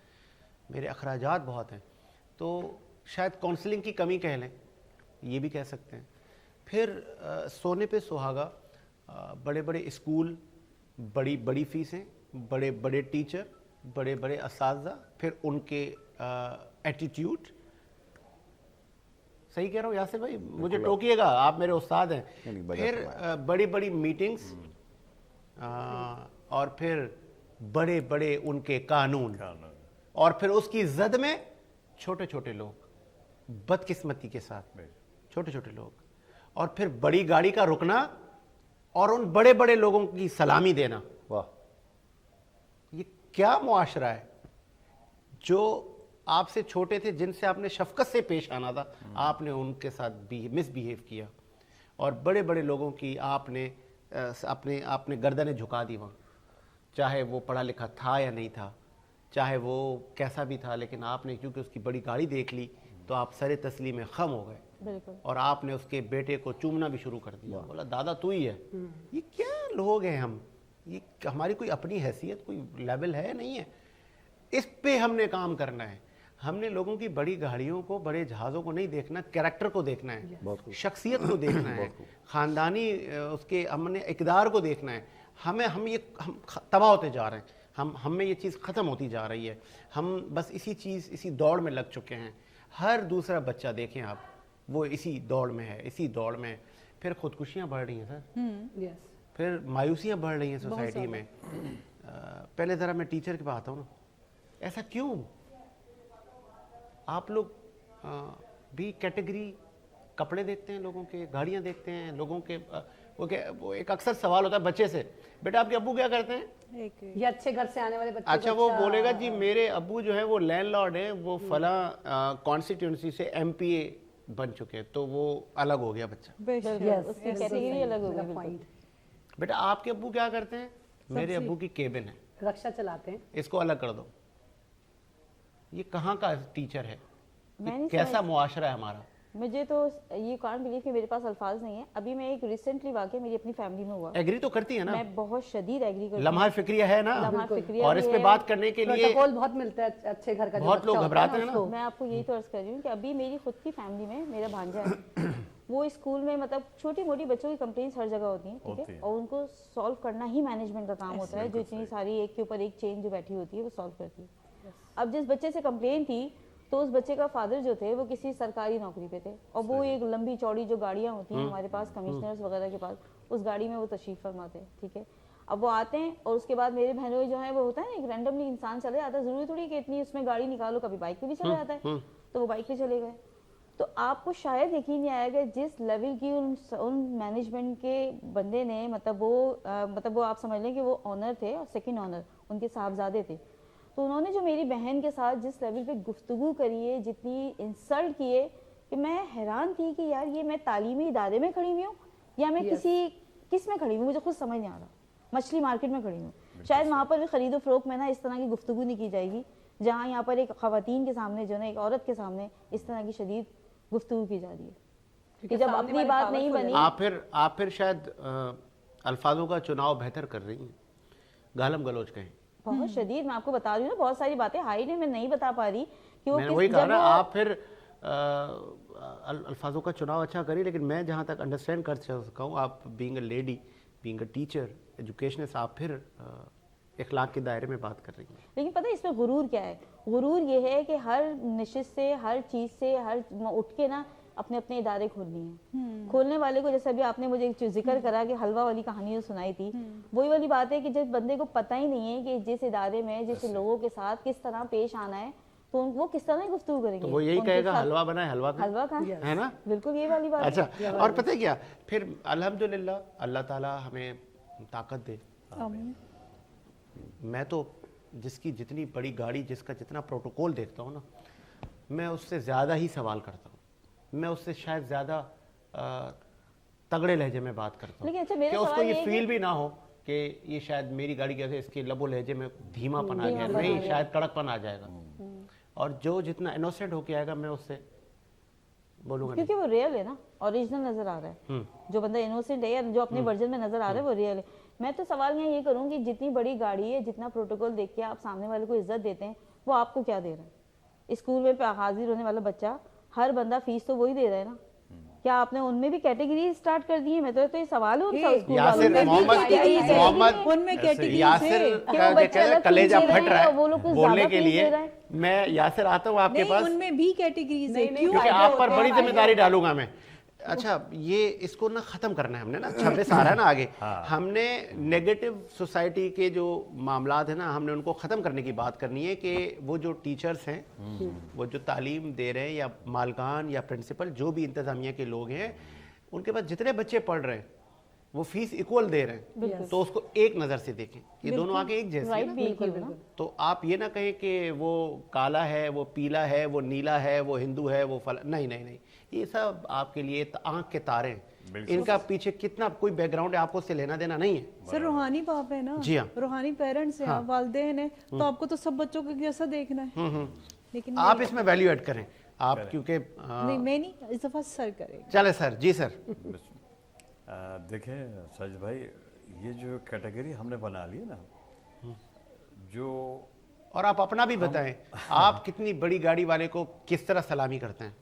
मेरे अखराजात बहुत हैं। तो शायद काउंसलिंग की कमी कह लें, ये भी कह सकते हैं। फिर सोने पे सुहागा, बड़े बड़े स्कूल, बड़ी बड़ी फीसें, बड़े बड़े टीचर, बड़े बड़े असातिज़ा, फिर उनके एटीट्यूड। सही कह रहा हूँ यासिर भाई? मुझे टोकिएगा, आप मेरे उस्ताद हैं। नहीं, बजा फिर बड़ी बड़ी मीटिंग्स, और फिर बड़े बड़े उनके कानून, और फिर उसकी जद में छोटे छोटे लोग, बदकिस्मती के साथ छोटे छोटे लोग, और फिर बड़ी गाड़ी का रुकना और उन बड़े बड़े लोगों की सलामी देना। वाह, ये क्या मुआशरा है? जो आपसे छोटे थे, जिनसे आपने शफकत से पेश आना था, आपने उनके साथ मिसबिहेव किया, और बड़े बड़े लोगों की आपने गर्दनें झुका दी वहाँ, चाहे वो पढ़ा लिखा था या नहीं था, चाहे वो कैसा भी था, लेकिन आपने क्योंकि उसकी बड़ी गाड़ी देख ली तो आप सरे तस्लीम में खम हो गए, बिल्कुल। और आपने उसके बेटे को चूमना भी शुरू कर दिया। बोला दादा तू ही है। ये क्या लोग हैं हम? ये हमारी कोई अपनी हैसियत, कोई लेवल है नहीं है? इस पे हमने काम करना है। हमने लोगों की बड़ी गाड़ियों को, बड़े जहाज़ों को नहीं देखना, कैरेक्टर को देखना है, शख्सियत को देखना है, ख़ानदानी उसके हमने इक़दार को देखना है। हम तबाह होते जा रहे हैं, हम में ये चीज़ ख़त्म होती जा रही है। हम बस इसी दौड़ में लग चुके हैं। हर दूसरा बच्चा देखें आप, वो इसी दौड़ में है, इसी दौड़ में। फिर खुदकुशियाँ बढ़ रही हैं सर, यस, फिर मायूसियाँ बढ़ रही हैं सोसाइटी में। पहले ज़रा मैं टीचर के पास आता हूँ ना, ऐसा क्यों? आप लोग भी कैटेगरी कपड़े देखते हैं लोगों के, गाड़ियाँ देखते हैं लोगों के। वो एक अक्सर सवाल होता है बच्चे से, बेटा आपके अब्बू क्या करते हैं? ये अच्छे घर से आने वाले बच्चे अच्छा, वो बोलेगा जी मेरे अब्बू जो है वो लैंडलॉर्ड है, वो फला कॉन्स्टिट्यूंसी से MPA बन चुके हैं, तो वो अलग हो गया बच्चा। उसकी कैटेगरी अलग हो गई, बिल्कुल। बेटा आपके अब्बू क्या करते हैं? मेरे अब्बू की केबिन है, रक्षा चलाते हैं, इसको अलग कर दो। ये कहाँ का टीचर है? मैं ये नहीं कैसा मुआशरा है हमारा? मुझे तो ये कांट बिलीव कि मेरे पास अल्फाज नहीं है। अभी मैं एक रिसेंटली वाकया मेरी अपनी फैमिली में हुआ, एग्री तो करती है ना? मैं बहुत शदीद एग्री करती हूँ। लम्हा फिक्रिया है ना? लम्हा फिक्रिया और भी इस पे है। बात करने के लिए प्रोटोकॉल बहुत मिलता है अच्छे घर का, जो बहुत बच्चा लोग होता है घबराते हैं ना। उसको। मैं आपको यही तो अर्ज कर रही हूँ कि अभी मेरी खुद की फैमिली में मेरा भांजा है, वो स्कूल में मतलब छोटी मोटी बच्चों की कंप्लेंट्स हर जगह होती हैं, ठीक है, और उनको सॉल्व करना ही मैनेजमेंट का काम होता है, जो इतनी सारी एक के ऊपर एक चेन जो बैठी होती है वो सॉल्व करती है। अब जिस बच्चे से कंप्लेन थी, तो उस बच्चे का फादर जो थे वो किसी सरकारी नौकरी पे थे, और वो एक लंबी चौड़ी जो गाड़ियाँ होती हैं हमारे पास कमिश्नर्स वगैरह के पास, उस गाड़ी में वो तशरीफ फरमाते हैं, ठीक है। अब वो आते हैं और उसके बाद मेरे बहनोई जो है वो होता है ना, एक रैंडमली इंसान चले जाता है, जरूरी थोड़ी कि इतनी उसमें गाड़ी निकालो, कभी बाइक पे भी चले जाता है, तो वो बाइक पे चले गए। तो आपको शायद यकीन नहीं आएगा जिस लेवल की उन मैनेजमेंट के बंदे ने, मतलब वो आप समझ लें कि वो ऑनर थे और सेकंड ऑनर उनके साहबजादे थे, तो उन्होंने जो मेरी बहन के साथ जिस लेवल पे गुफ्तगू करी है, जितनी इंसल्ट किए, कि मैं हैरान थी कि यार ये मैं तालीमी इदारे में खड़ी हुई हूँ या मैं किस में खड़ी हूँ, मुझे खुद समझ नहीं आ रहा। मछली मार्केट में खड़ी हूँ, शायद वहाँ पर भी खरीदो फरोख्त में ना इस तरह की गुफ्तगू नहीं की जाएगी, जहाँ यहाँ पर एक खवातीन के सामने जो ना, एक औरत के सामने इस तरह की शदीद गुफ्तगू की जा रही है कि जब अपनी बात नहीं बनी। आप फिर शायद अल्फाजों का चुनाव बेहतर कर रही हैं, गालम गलोच कहें। बहुत शदीद, मैं आपको बता रही हूँ ना, बहुत सारी बातें हाइड है, मैं नहीं बता पा रही कि वो मैंने वही कहा जब ना, वो आप फिर अल्फाजों का चुनाव अच्छा करिए, लेकिन मैं जहाँ तक अंडरस्टैंड कर सका हूँ, आप being a lady, being a teacher, educationist, आप फिर इखलाक के दायरे में बात कर रही हैं। लेकिन पता है इसमें गुरूर क्या है? गुरूर ये है कि हर नशिश से, हर चीज़ से, हर उठ के ना अपने अपने इदारे खोलनी है। खोलने वाले को, जैसे अभी आपने मुझे एक जिक्र करा कि हल्वा वाली कहानी जो सुनाई थी, वही वाली बात है कि जिस बंदे को पता ही नहीं है कि जिस इदारे में, जिस लोगों के साथ किस तरह पेश आना है, तो वो किस तरह गुफ्तगू करेंगे? तो वो यही उनके कहेगा साथ- हलवा बनाए, हलवा खाएं। हलवा खाएं, है ना? बिल्कुल ये वाली बात अच्छा, है। और पता है क्या, फिर अल्हम्दुलिल्लाह अल्लाह ताला हमें ताकत दे। आमीन। मैं तो जिसकी जितनी बड़ी गाड़ी, जिसका जितना प्रोटोकॉल देखता हूँ ना, मैं उससे ज़्यादा ही सवाल करता हूँ, मैं उससे शायद ज़्यादा तगड़े लहजे में बात करता हूँ, लेकिन अच्छा, मेरा कि उसको सवाल ये ये है फील भी ना हो कि ये शायद मेरी गाड़ी कैसे इसके लबो लहजे में धीमापन आ गया, नहीं, शायद कड़कपन आ जाएगा। और जो जितना इनोसेंट होके आएगा, मैं उससे बोलूँगा नहीं। क्योंकि वो रियल है ना, ओरिजिनल नजर आ रहा है। जो बंदा इनोसेंट है या जो अपने वर्जन में नजर आ रहा है वो रियल है। मैं तो सवाल यहाँ ये करूँ कि जितनी बड़ी गाड़ी है, जितना प्रोटोकॉल देख के आप सामने वाले को इज्जत देते हैं, वो आपको क्या दे रहा है? स्कूल में हाजिर होने वाला बच्चा, हर बंदा फीस तो वही दे रहा है ना। क्या आपने उनमें भी कैटेगरी स्टार्ट कर दी है? मैं तो ये सवाल हो स्कूल वालों यासिर में भी मोहम्मद categories है। मोहम्मद उनमें कैटेगरीज यासिर है। कि का वो क्या बच्चा कहते हैं, अलग कलेजा फीस दे फट रहे रहा हैं और वो लोग है कुछ बोलने ज्यादा के फीस लिए। दे रहे हैं। मैं यासिर आता हूँ आपके नहीं, पास, उनमें भी कैटेगरीज है। क्यों? क्योंकि आप पर बड़ी जिम्मेदारी डालूंगा मैं। अच्छा, ये इसको ना ख़त्म करना है हमने ना, 26 आ रहा है ना आगे, हमने नेगेटिव सोसाइटी के जो मामलात है ना, हमने उनको ख़त्म करने की बात करनी है कि वो जो टीचर्स हैं, वो जो तालीम दे रहे हैं, या मालकान या प्रिंसिपल, जो भी इंतज़ामिया के लोग हैं, उनके पास जितने बच्चे पढ़ रहे हैं वो फीस इक्वल दे रहे हैं, तो उसको एक नज़र से देखें, ये दोनों आगे एक जैसे हैं राइट ना। भी एक ही है ना। तो आप ये ना कहें कि वो काला है, वो पीला है, वो नीला है, वो हिंदू है, वो फला, नहीं नहीं नहीं, ये सब आपके लिए आंख के तारे हैं। इनका पीछे कितना कोई बैकग्राउंड है, आपको उससे लेना देना नहीं है। सर रूहानी बाप है ना, जी हाँ। रूहानी पेरेंट्स हैं, आप वालिदैन हैं, तो आपको तो सब बच्चों को जैसा देखना है। लेकिन आप इसमें वैल्यू ऐड करें आप, क्योंकि नहीं, मैं नहीं, इस दफा सर करेगा। चले सर। जी सर। देखें सज भाई, ये जो कैटेगरी हमने बना ली है ना, जो और आप अपना भी बताएं, आप कितनी बड़ी गाड़ी वाले को किस तरह सलामी करते हैं?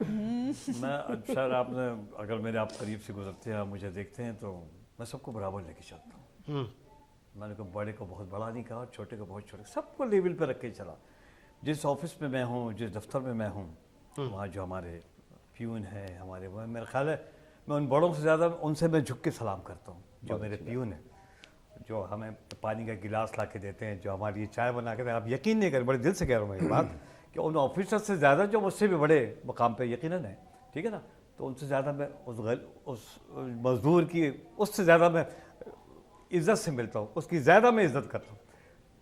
मैं सर, आपने अगर मेरे आप करीब से गुजरते हैं, आप मुझे देखते हैं, तो मैं सबको बराबर लेके चलता हूँ। मैंने को बड़े को बहुत बड़ा नहीं कहा, छोटे को बहुत छोटे, सबको लेवल पे रख के चला। जिस ऑफिस में मैं हूँ, जिस दफ्तर में मैं हूँ, वहाँ जो हमारे प्यून है, हमारे वो, मेरा ख्याल है मैं उन बड़ों से ज़्यादा उनसे मैं झुक के सलाम करता हूँ। जो मेरे प्यून है, जो हमें पानी का गिलास ला के देते हैं, जो हमारी चाय बना के देते हैं, आप यकीन नहीं करें, बड़े दिल से कह रहा हूँ मैं ये बात, कि उन ऑफिसर से ज़्यादा जो मुझसे भी बड़े मुकाम पे यकीनन है, ठीक है ना, तो उनसे ज़्यादा मैं उस मजदूर की, उससे ज़्यादा मैं इज़्ज़त से मिलता हूँ, उसकी ज़्यादा मैं इज़्ज़त करता हूँ,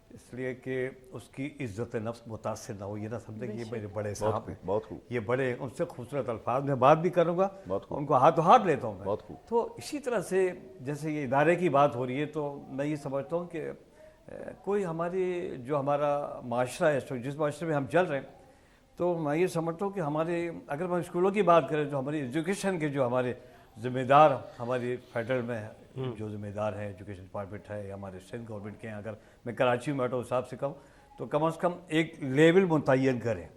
इसलिए कि उसकी इज़्ज़त नफ्स मुतासिर ना हो। ये ना समझे कि ये मेरे बड़े साहब हैं, बहुत खूब। ये बड़े, उनसे खूबसूरत अल्फाज में बात भी करूँगा, बहुत खूब। उनको हाथों हाथ लेता हूँ मैं। बहुत खूब। तो इसी तरह से जैसे ये इदारे की बात हो रही है, तो मैं ये समझता हूँ कि कोई हमारी जो हमारा माशरा है, जिस माशरे में हम चल रहे हैं, तो मैं ये समझता हूँ कि हमारे, अगर हम स्कूलों की बात करें, तो हमारी एजुकेशन के जो हमारे ज़िम्मेदार हमारी फेडरल में जो ज़िम्मेदार हैं, एजुकेशन डिपार्टमेंट है या हमारे स्टेट गवर्नमेंट के हैं, अगर मैं कराची में बैठा उस हिसाब से कहूँ, तो कम से कम एक लेवल मुतय्यन करें,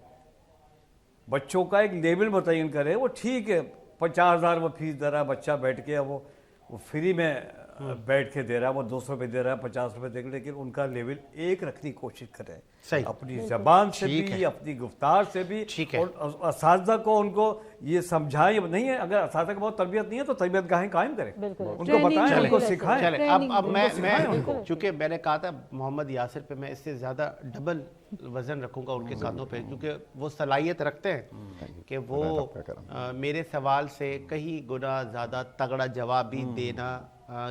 बच्चों का एक लेवल मुतय्यन करें। वो ठीक है 50,000 वो फीस दे रहा है, बच्चा बैठ के वो फ्री में बैठ के दे रहा है, वो 200 रुपये दे रहा है, 50 रुपये दे, लेकिन उनका लेवल एक रखने की कोशिश करें, सही। अपनी जबान से ठीक भी, है। अपनी गुफ्तार से भी, ठीक है। और असातिज़ा को उनको ये समझाएं। नहीं है, अगर असातिज़ा को बहुत तरबियत नहीं है तो तरबियत गाहें कायम करें, उनको Training बताएं, चले, उनको सिखाएं। चले, ट्रेनिंग अब मैं सिखाएं उनको। चूँकि मैंने कहा था मोहम्मद यासिर पे मैं इससे ज़्यादा डबल वज़न रखूँगा उनके कांधों पे, क्योंकि वो सलाहियत रखते हैं कि वो मेरे सवाल से कहीं गुना ज़्यादा तगड़ा जवाब भी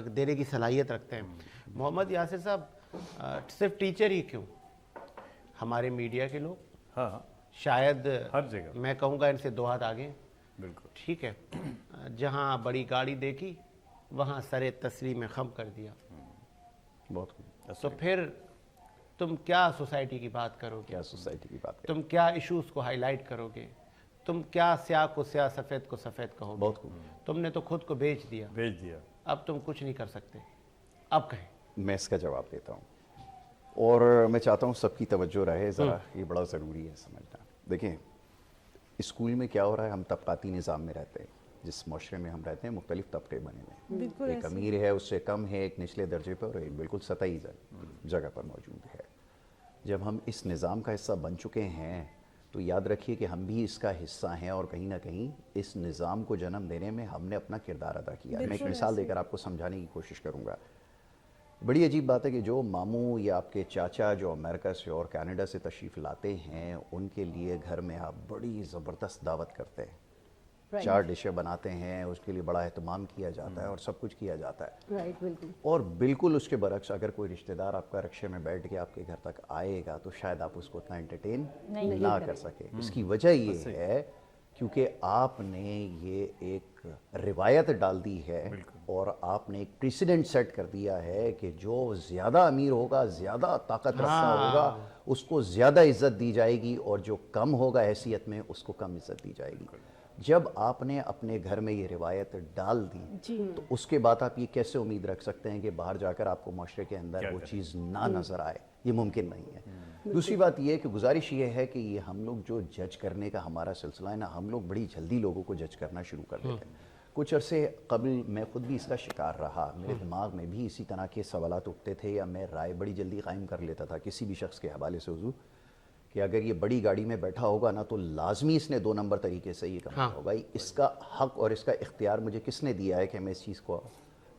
देने की सलाहियत रखते हैं। मोहम्मद यासिर साहब सिर्फ टीचर ही क्यों, हमारे मीडिया के लोग, हाँ, शायद हर जगह। मैं कहूँगा इनसे दो हाथ आगे हैं। बिल्कुल ठीक है, जहाँ बड़ी गाड़ी देखी वहाँ सरे तस्लीम में खम कर दिया, बहुत खूब। तो फिर तुम क्या सोसाइटी की बात करोगे, क्या सोसाइटी की बात करें। तुम क्या इश्यूज को हाईलाइट करोगे, तुम क्या स्याह को स्याह, सफ़ेद को सफ़ेद कहोगे। बहुत खूब। तुमने तो खुद को बेच दिया। भेज दिया। अब तुम कुछ नहीं कर सकते, अब कहें? मैं इसका जवाब देता हूँ और मैं चाहता हूँ सबकी तवज्जो रहे ज़रा, ये बड़ा ज़रूरी है समझना। देखें, स्कूल में क्या हो रहा है, हम तबकाती निज़ाम में रहते हैं। जिस माशरे में हम रहते हैं मुख्तलिफ तबके बने हुए हैं, बिल्कुल एक अमीर है, उससे कम है, एक निचले दर्जे पर और एक बिल्कुल सतही जगह पर मौजूद है। जब हम इस निज़ाम का हिस्सा बन चुके हैं तो याद रखिए कि हम भी इसका हिस्सा हैं और कहीं ना कहीं इस निज़ाम को जन्म देने में हमने अपना किरदार अदा किया। मैं एक मिसाल देकर आपको समझाने की कोशिश करूँगा। बड़ी अजीब बात है कि जो मामू या आपके चाचा जो अमेरिका से और कनाडा से तशरीफ़ लाते हैं, उनके लिए घर में आप बड़ी ज़बरदस्त दावत करते हैं, 4 डिशें बनाते हैं, उसके लिए बड़ा एहतमाम किया जाता है और सब कुछ किया जाता है। राइट, बिल्कुल। और बिल्कुल उसके बरक्स अगर कोई रिश्तेदार आपका रिक्शे में बैठ के आपके घर तक आएगा तो शायद आप उसको उतना एंटरटेन ना कर सके। इसकी वजह ये है क्योंकि आपने ये एक रिवायत डाल दी है और आपने एक प्रेसिडेंट सेट कर दिया है कि जो ज़्यादा अमीर होगा, ज़्यादा ताकत रखता होगा, उसको ज़्यादा इज्जत दी जाएगी और जो कम होगा हैसियत में उसको कम इज्जत दी जाएगी। जब आपने अपने घर में ये रिवायत डाल दी तो उसके बाद आप ये कैसे उम्मीद रख सकते हैं कि बाहर जाकर आपको माशरे के अंदर वो चीज़ ना नज़र आए? ये मुमकिन नहीं है। दूसरी बात ये है कि गुजारिश ये है कि ये हम लोग जो जज करने का हमारा सिलसिला है ना, हम लोग बड़ी जल्दी लोगों को जज करना शुरू कर देते हैं। कुछ अरसे कबल मैं खुद भी इसका शिकार रहा, मेरे दिमाग में भी इसी तरह के सवालात उठते थे या मैं राय बड़ी जल्दी कायम कर लेता था किसी भी शख्स के हवाले से हुजूर कि अगर ये बड़ी गाड़ी में बैठा होगा ना तो लाजमी इसने 2 नंबर तरीके से ये करना होगा। इसका हक और इसका इख्तियार मुझे किसने दिया है कि मैं इस चीज़ को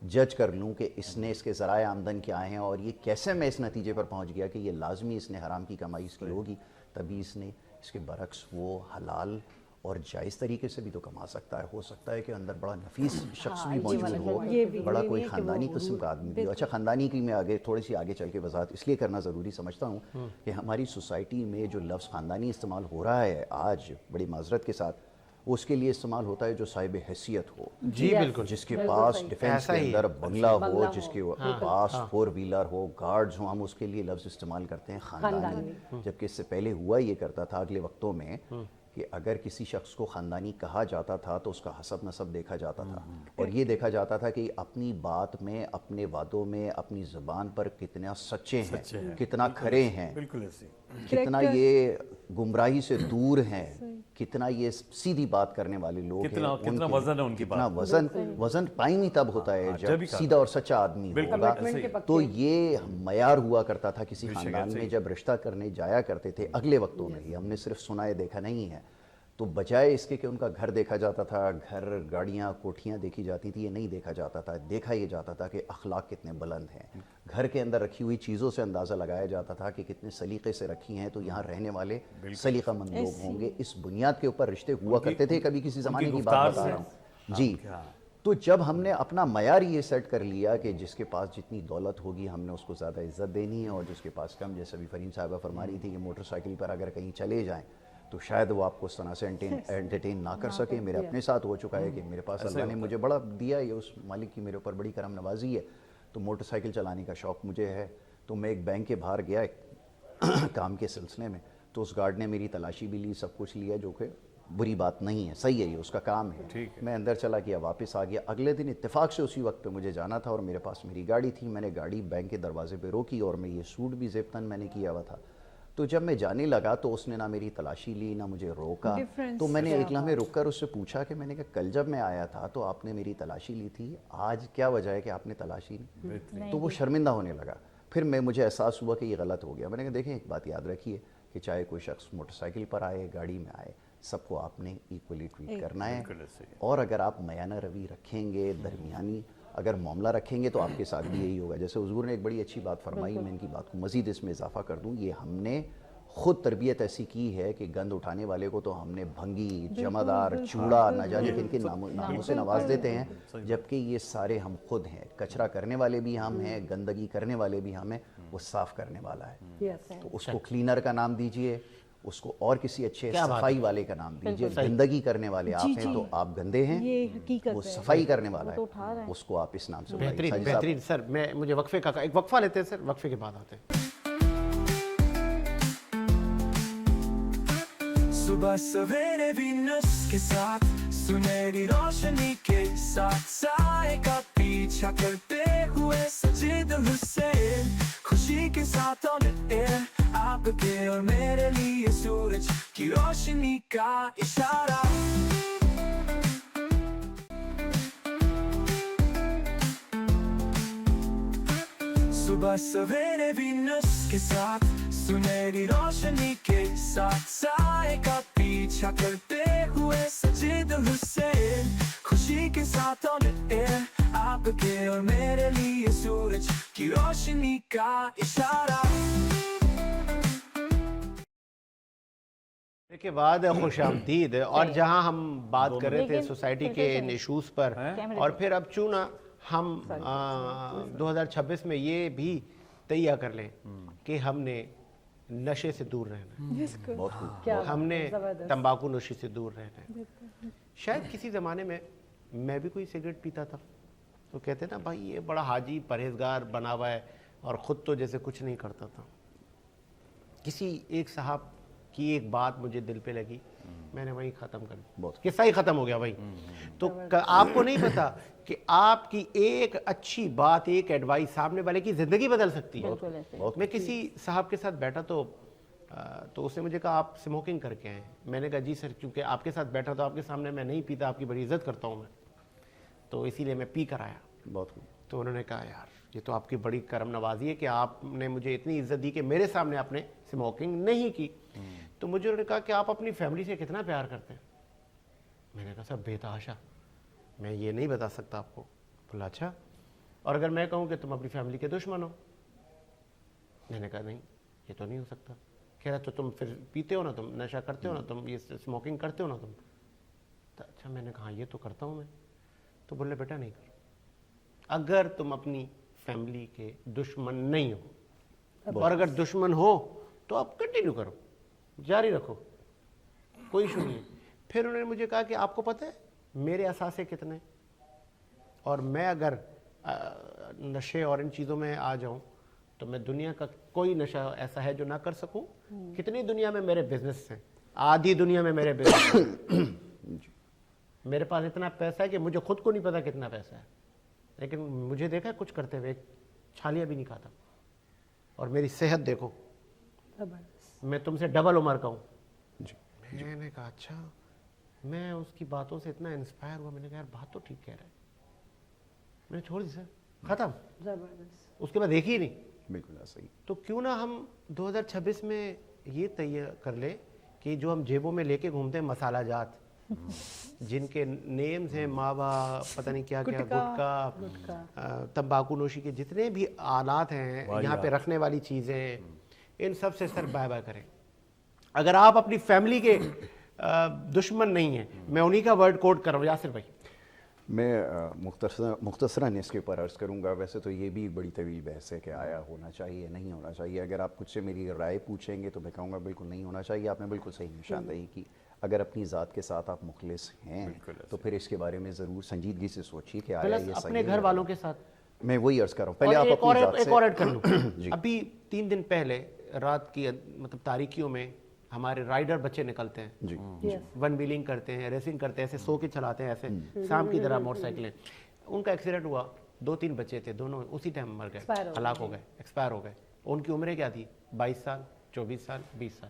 जज कर लूँ कि इसने इसके ज़राए आमदन क्या हैं और ये कैसे मैं इस नतीजे पर पहुँच गया कि ये लाजमी इसने हराम की कमाई इसकी होगी तभी इसने, इसके बरक्स वो हलाल और जायज़ तरीके से भी तो कमा सकता है। हो सकता है कि अंदर बड़ा नफीस शख्स भी मौजूद हो, बड़ा कोई ख़ानदानी किस्म का आदमी भी हो। अच्छा, ख़ानदानी की मैं आगे थोड़ी सी आगे चल के वजाहत इसलिए करना ज़रूरी समझता हूँ कि हमारी सोसाइटी में जो लफ्ज़ ख़ानदानी इस्तेमाल हो रहा है आज बड़ी माजरत के साथ, वो उसके लिए इस्तेमाल होता है जो साहिब हैसियत हो, जी बिल्कुल, जिसके पास डिफेंस के अंदर बंगला हो, जिसके पास 4 व्हीलर हो, गार्ड्स हो, हम उसके लिए लफ्ज़ इस्तेमाल करते हैं ख़ानदानी। जबकि इससे पहले हुआ ये करता था अगले वक्तों में कि अगर किसी शख्स को ख़ानदानी कहा जाता था तो उसका हसब नसब देखा जाता था और ये देखा जाता था कि अपनी बात में, अपने वादों में, अपनी ज़बान पर कितना सच्चे हैं, कितना खरे हैं, बिल्कुल ऐसे, कितना ये गुमराही से दूर हैं, कितना ये सीधी बात करने वाले लोग कितना हैं, कितना वजन है उनकी कितना बात, वजन कायम ही तब होता है जब सीधा और सच्चा आदमी होगा। तो ये मयार हुआ करता था किसी खानदान में जब रिश्ता करने जाया करते थे। अगले वक्तों में ही हमने सिर्फ सुना है, देखा नहीं है। तो बजाय इसके कि उनका घर देखा जाता था, घर, गाड़ियाँ, कोठियाँ देखी जाती थी, ये नहीं देखा जाता था। देखा ये जाता था कि अखलाक कितने बुलंद हैं। घर के अंदर रखी हुई चीज़ों से अंदाज़ा लगाया जाता था कि कितने सलीके से रखी हैं तो यहाँ रहने वाले सलीकामंद लोग होंगे। इस बुनियाद के ऊपर रिश्ते हुआ करते थे। कभी किसी ज़माने की बात बता रहा हूँ जी। तो जब हमने अपना मयार ये सेट कर लिया कि जिसके पास जितनी दौलत होगी हमने उसको ज़्यादा इज्जत देनी है और जिसके पास कम, जैसे अभी फरीन साहिबा फरमा रही थी कि मोटरसाइकिल पर अगर कहीं चले जाएँ तो शायद वो आपको उस तरह से एंटरटेन ना कर सके। मेरे अपने साथ हो चुका है कि मेरे पास अल्लाह ने मुझे बड़ा दिया है, उस मालिक की मेरे ऊपर बड़ी करम नवाजी है, तो मोटरसाइकिल चलाने का शौक़ मुझे है। तो मैं एक बैंक के बाहर गया काम के सिलसिले में, तो उस गार्ड ने मेरी तलाशी भी ली, सब कुछ लिया, जो कि बुरी बात नहीं है, सही है, ये उसका काम है। मैं अंदर चला गया, वापस आ गया। अगले दिन इत्तेफाक से उसी वक्त पे मुझे जाना था और मेरे पास मेरी गाड़ी थी। मैंने गाड़ी बैंक के दरवाजे पे रोकी और मैं ये सूट भी ज़ेबतन मैंने किया हुआ था। तो जब मैं जाने लगा तो उसने ना मेरी तलाशी ली, ना मुझे रोका। तो मैंने एक लम्हे रुक कर उससे पूछा कि मैंने कहा कल जब मैं आया था तो आपने मेरी तलाशी ली थी, आज क्या वजह है कि आपने तलाशी ली? तो वो शर्मिंदा होने लगा। फिर मुझे एहसास हुआ कि ये गलत हो गया। मैंने कहा देखें, एक बात याद रखिए कि चाहे कोई शख्स मोटरसाइकिल पर आए, गाड़ी में आए, सबको आपने इक्वली ट्रीट करना है। और अगर आप मयाना रवि रखेंगे, दरमियानी अगर मामला रखेंगे तो आपके साथ भी यही होगा। जैसे हुजूर ने एक बड़ी अच्छी बात फरमाई, मैं इनकी बात को मज़ीद इसमें इजाफा कर दूँ। ये हमने ख़ुद तरबियत ऐसी की है कि गंद उठाने वाले को तो हमने भंगी, जमादार, चूड़ा, न जाने किन किन नामों से नवाज देते हैं, जबकि ये सारे हम खुद हैं। कचरा करने वाले भी हम हैं, गंदगी करने वाले भी हम हैं, वो साफ़ करने वाला है। तो उसको क्लीनर का नाम दीजिए, उसको और किसी अच्छे सफाई वाले का नाम दीजिए। गंदगी करने वाले आप हैं तो आप गंदे हैं, ये हकीकत वो है। सफाई करने वाला है, उसको आप इस नाम से बेहतरीन बुलाइए। बेहतरीन सर। मैं मुझे वक्फे का एक वक्फा लेते हैं सर, वक्फे के बाद आते हैं। सुबह सवेरे वीनस के साथ, सुनहरी रोशनी के साथ, साए का पीछा पीछा करते हुए सजे दिल से, खुशी के साथ ऑन एयर आपके और मेरे लिए सूरज की रोशनी का इशारा। सुबह सवेरे वीनस के साथ सुनहरी रोशनी के साथ साए का पीछा करते हुए सजे दिल से, खुशी के साथ ऑन एयर आपके और मेरे लिए सूरज की रोशनी का इशारा। के बाद खुशामदीद। और जहां हम बात कर रहे थे लेकिन सोसाइटी फिर के कैसे? इन इशूज़ पर, और फिर अब चूना हम 2026 में ये भी तैयार कर लें कि हमने नशे से दूर रहना है, बहुत खूब। क्या हमने जबरदस्त। तंबाकू नोशी से दूर रहना है। शायद किसी ज़माने में मैं भी कोई सिगरेट पीता था तो कहते ना भाई ये बड़ा हाजी परहेजगार बना हुआ है और ख़ुद तो जैसे कुछ नहीं करता था। किसी एक साहब की एक बात मुझे दिल पे लगी, मैंने वहीं ख़त्म कर दिया, किस्सा ही ख़त्म हो गया भाई। तो आपको नहीं पता कि आपकी एक अच्छी बात, एक एडवाइस सामने वाले की ज़िंदगी बदल सकती है। बिल्कुल ऐसे। मैं किसी साहब के साथ बैठा तो उसने मुझे कहा आप स्मोकिंग करके आए। मैंने कहा जी सर, क्योंकि आपके साथ बैठा तो आपके सामने मैं नहीं पीता, आपकी बड़ी इज्जत करता हूँ मैं, तो इसीलिए मैं पी कर आया। बहुत खूब। तो उन्होंने कहा यार ये तो आपकी बड़ी करम नवाजी है कि आपने मुझे इतनी इज्जत दी कि मेरे सामने आपने स्मोकिंग नहीं की। तो मुझे उन्होंने कहा कि आप अपनी फैमिली से कितना प्यार करते हैं। मैंने कहा सर बेतहाशा, मैं ये नहीं बता सकता आपको। बोला अच्छा, और अगर मैं कहूँ कि तुम अपनी फैमिली के दुश्मन हो? मैंने कहा नहीं, ये तो नहीं हो सकता। कह रहा तो तुम फिर पीते हो ना, तुम नशा करते हो ना, तुम ये स्मोकिंग करते हो ना तुम? तो अच्छा, मैंने कहा ये तो करता हूँ मैं। तो बोले बेटा नहीं कर, अगर तुम अपनी फैमिली के दुश्मन नहीं हो, और अगर दुश्मन हो तो आप कंटिन्यू करो, जारी रखो, कोई इशू नहीं है। फिर उन्होंने मुझे कहा कि आपको पता है मेरे असासे कितने, और मैं अगर नशे और इन चीज़ों में आ जाऊं तो मैं दुनिया का कोई नशा ऐसा है जो ना कर सकूं। कितनी दुनिया में मेरे बिजनेस हैं, आधी दुनिया में मेरे बिजनेस मेरे पास इतना पैसा है कि मुझे खुद को नहीं पता कितना पैसा है, लेकिन मुझे देखा है कुछ करते हुए, छालिया भी नहीं खाता। और मेरी सेहत देखो, मैं तुमसे डबल उम्र का हूँ। मैंने कहा अच्छा, मैं उसकी बातों से इतना इंस्पायर हुआ। मैंने कहा यार बात तो ठीक कह रहा है। मैंने छोड़ दी सर, खत्म, जबरदस्त। उसके बाद देखी ही नहीं। बिल्कुल ऐसा ही। तो क्यों ना हम 2026 में ये तय कर ले कि जो हम जेबों में लेके घूमते हैं मसाला जात, जिनके नेम्स हैं मावा, पता नहीं क्या क्या, गुटखा, तंबाकू नोशी के जितने भी आलात हैं यहाँ पे रखने वाली चीज़ें, इन सब से सर बाय बाय करें। अगर आप अपनी फैमिली के दुश्मन नहीं हैं, मैं उन्हीं का वर्ड कोट कर रहा हूँ यासिर भाई। मैं मुख्तसरन इसके ऊपर अर्ज़ करूँगा। वैसे तो ये भी बड़ी तवील बहस है कि आया होना चाहिए नहीं होना चाहिए। अगर आप मुझसे मेरी राय पूछेंगे तो मैं कहूँगा बिल्कुल नहीं होना चाहिए। आपने बिल्कुल सही निशानदेही की। अगर अपनी ज़ात के साथ आप मुखलिस हैं तो फिर इसके बारे में ज़रूर संजीदगी से सोचिए कि आया ये सही अपने घर वालों के साथ मैं वही अर्ज़ कर रहा हूँ। पहले आप एक और ऐड कर लूँ। जी। अभी 3 दिन पहले रात की मतलब तारीखियों में हमारे राइडर बच्चे निकलते हैं, जी वन व्हीलिंग करते हैं, रेसिंग करते हैं, ऐसे सो के चलाते हैं, ऐसे शाम की तरह मोटरसाइकिलें। उनका एक्सीडेंट हुआ, 2-3 बच्चे थे, दोनों उसी टाइम मर गए, हलाक हो गए, एक्सपायर हो गए। उनकी उम्रें क्या थी? 22 साल, 24 साल, 20 साल।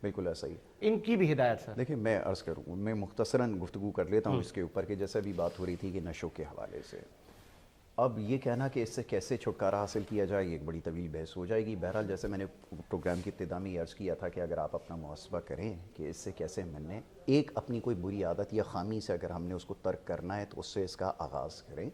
बिल्कुल ऐसा ही। इनकी भी हिदायत सर। देखिए मैं अर्ज़ करूँ, मैं मुख्तसरन गुफ्तगू कर लेता हूँ इसके ऊपर कि जैसे भी बात हो रही थी कि नशों के हवाले से, अब ये कहना कि इससे कैसे छुटकारा हासिल किया जाए ये एक बड़ी तवील बहस हो जाएगी। बहरहाल जैसे मैंने प्रोग्राम की इब्तिदा में अर्ज़ किया था कि अगर आप अपना मुहासबा करें कि इससे कैसे मैंने एक अपनी कोई बुरी आदत या ख़ामी से अगर हमने उसको तर्क करना है तो उससे इसका आगाज़ करें।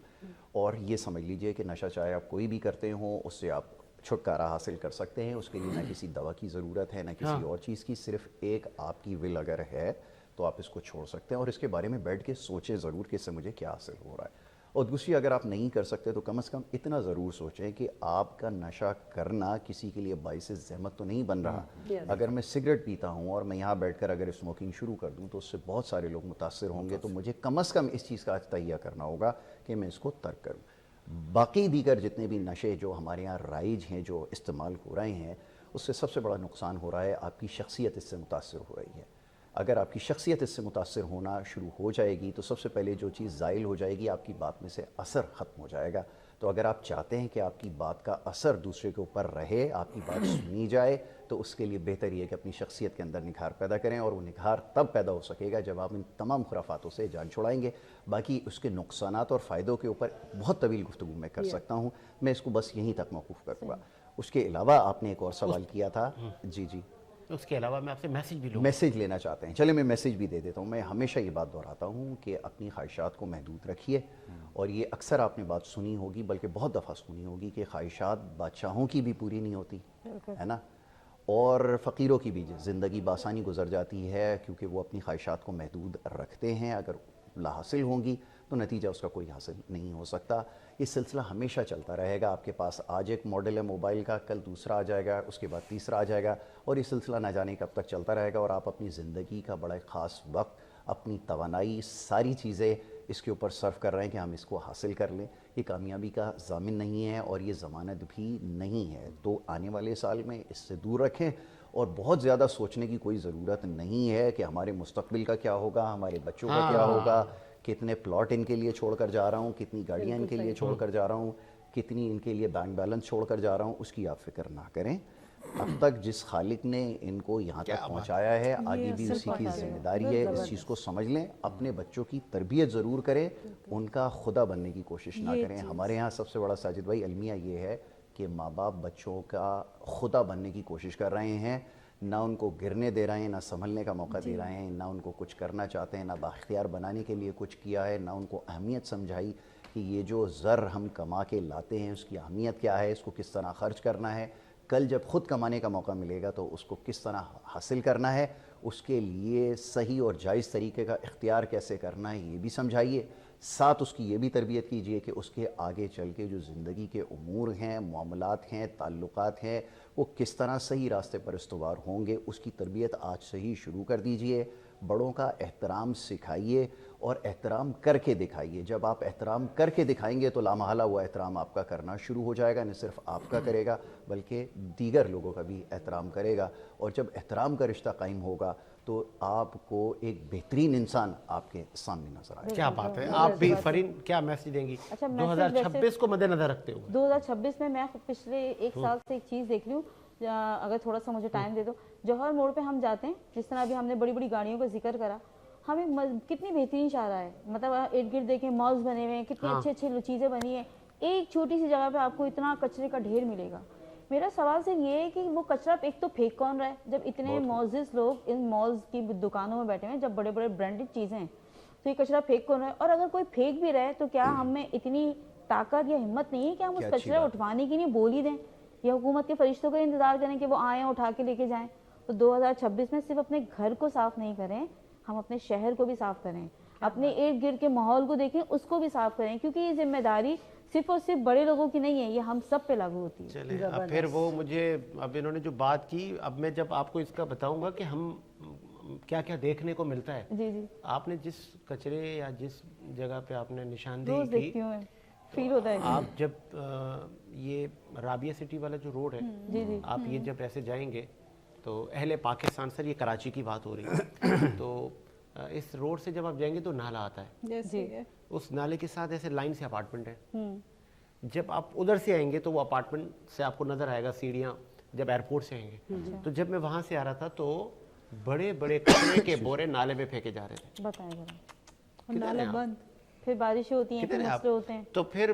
और ये समझ लीजिए कि नशा चाहे आप कोई भी करते हो उससे आप छुटकारा हासिल कर सकते हैं। उसके लिए ना किसी दवा की ज़रूरत है ना किसी और चीज़ की, सिर्फ एक आपकी विल अगर है तो आप इसको छोड़ सकते हैं। और इसके बारे में बैठ के सोचें ज़रूर कि इससे मुझे क्या हासिल हो रहा है। और दूसरी, अगर आप नहीं कर सकते तो कम से कम इतना ज़रूर सोचें कि आपका नशा करना किसी के लिए बाइस ज़हमत तो नहीं बन रहा। अगर मैं सिगरेट पीता हूँ और मैं यहाँ बैठकर अगर स्मोकिंग शुरू कर दूँ तो उससे बहुत सारे लोग मुतासर होंगे, तो मुझे कम से कम इस चीज़ का तहिया करना होगा कि मैं इसको तर्क करूँ। बाकी दीगर जितने भी नशे जो हमारे यहाँ राइज हैं, जो इस्तेमाल हो रहे हैं, उससे सबसे बड़ा नुकसान हो रहा है, आपकी शख्सियत इससे मुतासर हो रही है। اگر آپ کی شخصیت اس سے متاثر ہونا شروع ہو جائے گی تو سب سے پہلے جو چیز زائل ہو جائے گی، آپ کی بات میں سے اثر ختم ہو جائے گا. تو اگر آپ چاہتے ہیں کہ آپ کی بات کا اثر دوسرے کے اوپر رہے، آپ کی بات سنی جائے، تو اس کے لیے بہتر یہ ہے کہ اپنی شخصیت کے اندر نکھار پیدا کریں، اور وہ نکھار تب پیدا ہو سکے گا جب آپ ان تمام خرافاتوں سے جان چھڑائیں گے. باقی اس کے نقصانات اور فائدوں کے اوپر بہت طویل گفتگو میں کر سکتا ہوں، میں اس کو بس یہیں تک موقوف کروں گا. اس کے علاوہ آپ نے ایک اور سوال کیا تھا. جی اس کے علاوہ میں آپ سے میسج بھی لوں. میسج لینا چاہتے ہیں، چلے میں میسج بھی دے دیتا ہوں. میں ہمیشہ یہ بات دہراتا ہوں کہ اپنی خواہشات کو محدود رکھیے، اور یہ اکثر آپ نے بات سنی ہوگی، بلکہ بہت دفعہ سنی ہوگی کہ خواہشات بادشاہوں کی بھی پوری نہیں ہوتی ہے نا، اور فقیروں کی بھی زندگی بآسانی گزر جاتی ہے کیونکہ وہ اپنی خواہشات کو محدود رکھتے ہیں. اگر لا حاصل ہوں گی تو نتیجہ اس کا کوئی حاصل نہیں ہو سکتا. یہ سلسلہ ہمیشہ چلتا رہے گا. آپ کے پاس آج ایک ماڈل ہے موبائل کا، کل دوسرا آ جائے گا، اس کے بعد تیسرا آ جائے گا، اور یہ سلسلہ نہ جانے کب تک چلتا رہے گا. اور آپ اپنی زندگی کا بڑا خاص وقت، اپنی توانائی، ساری چیزیں اس کے اوپر صرف کر رہے ہیں کہ ہم اس کو حاصل کر لیں. یہ کامیابی کا ضامن نہیں ہے اور یہ ضمانت بھی نہیں ہے. تو آنے والے سال میں اس سے دور رکھیں، اور بہت زیادہ سوچنے کی کوئی ضرورت نہیں ہے کہ ہمارے مستقبل کا کیا ہوگا، ہمارے بچوں کا کیا ہوگا، کتنے پلاٹ ان کے لیے چھوڑ کر جا رہا ہوں، کتنی گاڑیاں ان کے لیے چھوڑ کر جا رہا ہوں، کتنی ان کے لیے بینک بیلنس چھوڑ کر جا رہا ہوں. اس کی آپ فکر نہ کریں. اب تک جس خالق نے ان کو یہاں تک پہنچایا ہے، آگے بھی اسی کی ذمہ داری ہے. اس چیز کو سمجھ لیں. اپنے بچوں کی تربیت ضرور کریں، ان کا خدا بننے کی کوشش نہ کریں. ہمارے یہاں سب سے بڑا ساجد بھائی المیہ یہ ہے کہ ماں باپ بچوں کا خدا بننے کی کوشش کر رہے ہیں، نہ ان کو گرنے دے رہے ہیں، نہ سنبھلنے کا موقع دے رہے ہیں، نہ ان کو کچھ کرنا چاہتے ہیں، نہ بااختیار بنانے کے لیے کچھ کیا ہے، نہ ان کو اہمیت سمجھائی کہ یہ جو زر ہم کما کے لاتے ہیں اس کی اہمیت کیا ہے، اس کو کس طرح خرچ کرنا ہے، کل جب خود کمانے کا موقع ملے گا تو اس کو کس طرح حاصل کرنا ہے، اس کے لیے صحیح اور جائز طریقے کا اختیار کیسے کرنا ہے یہ بھی سمجھائیے. ساتھ اس کی یہ بھی تربیت کیجئے کہ اس کے آگے چل کے جو زندگی کے امور ہیں، معاملات ہیں، تعلقات ہیں، وہ کس طرح صحیح راستے پر استوار ہوں گے. اس کی تربیت آج سے ہی شروع کر دیجئے. بڑوں کا احترام سکھائیے اور احترام کر کے دکھائیے. جب آپ احترام کر کے دکھائیں گے تو لامحالہ وہ احترام آپ کا کرنا شروع ہو جائے گا. نہ صرف آپ کا کرے گا بلکہ دیگر لوگوں کا بھی احترام کرے گا. اور جب احترام کا رشتہ قائم ہوگا تو آپ کو ایک بہترین انسان آپ کے سامنے نظر آئے. کیا بات ہے. آپ بھی فرین کیا میسج دیں گی 2026 کو مد نظر رکھتے ہوئے؟ 2026 میں پچھلے ایک سال سے ایک چیز دیکھ لوں، اگر تھوڑا سا مجھے ٹائم دے دو. جوہر موڑ پہ ہم جاتے ہیں، جس طرح ابھی ہم نے بڑی بڑی گاڑیوں کا ذکر کرا، ہمیں کتنی بہترین شاہراہ ہے. مطلب ارد گرد دیکھیں مالز بنے ہوئے ہیں، کتنی اچھے اچھے چیزیں بنی ہیں. ایک چھوٹی سی جگہ پہ آپ کو اتنا کچرے کا ڈھیر ملے گا. میرا سوال صرف یہ ہے کہ وہ کچرا ایک تو پھینک کون رہا ہے، جب اتنے معزز لوگ ان مالز کی دکانوں میں بیٹھے ہیں، جب بڑے بڑے برانڈڈ چیزیں ہیں، تو یہ کچرا پھینک کون رہا ہے؟ اور اگر کوئی پھینک بھی رہے تو کیا ہم میں اتنی طاقت یا ہمت نہیں ہے کہ ہم اس کچرے اٹھوانے کی نہیں بول ہی دیں، یا حکومت کے فرشتوں کا انتظار کریں کہ وہ آئیں اٹھا کے لے کے جائیں؟ تو 2026 میں صرف اپنے گھر کو صاف نہیں کریں، ہم اپنے شہر کو بھی صاف کریں، اپنے ارد گرد کے ماحول کو دیکھیں، اس کو بھی صاف کریں، کیونکہ یہ ذمہ داری صرف اور صرف بڑے لوگوں کی نہیں ہے، یہ ہم سب پہ لاگو ہوتی ہے. چلیں اب پھر وہ مجھے اب انہوں نے جو بات کی، اب میں جب آپ کو اس کا بتاؤں گا کہ ہم کیا کیا دیکھنے کو ملتا ہے. جی جی آپ نے جس کچرے یا جس جگہ پہ آپ نے نشاندہی کی، دیکھتی ہوں فیل ہوتا ہے. آپ جب یہ رابعہ سٹی والا جو روڈ ہے، آپ یہ جب ایسے جائیں گے تو اہل پاکستان، سر یہ کراچی کی بات ہو رہی ہے، تو اس روڈ سے جب آپ جائیں گے تو نالا آتا ہے. اس نالے کے ساتھ ایسے لائن سے اپارٹمنٹ ہیں. جب آپ ادھر سے آئیں گے تو وہ اپارٹمنٹ سے آپ کو نظر آئے گا سیڑھیاں جب ایئرپورٹ سے آئیں گے. تو جب میں وہاں سے آ رہا تھا تو بڑے بڑے کچرے کے بورے نالے میں پھینکے جا رہے تھے. بتائیں ذرا. نالا بند، پھر بارشیں ہوتی ہیں، پھر مسئلے ہوتے ہیں. تو پھر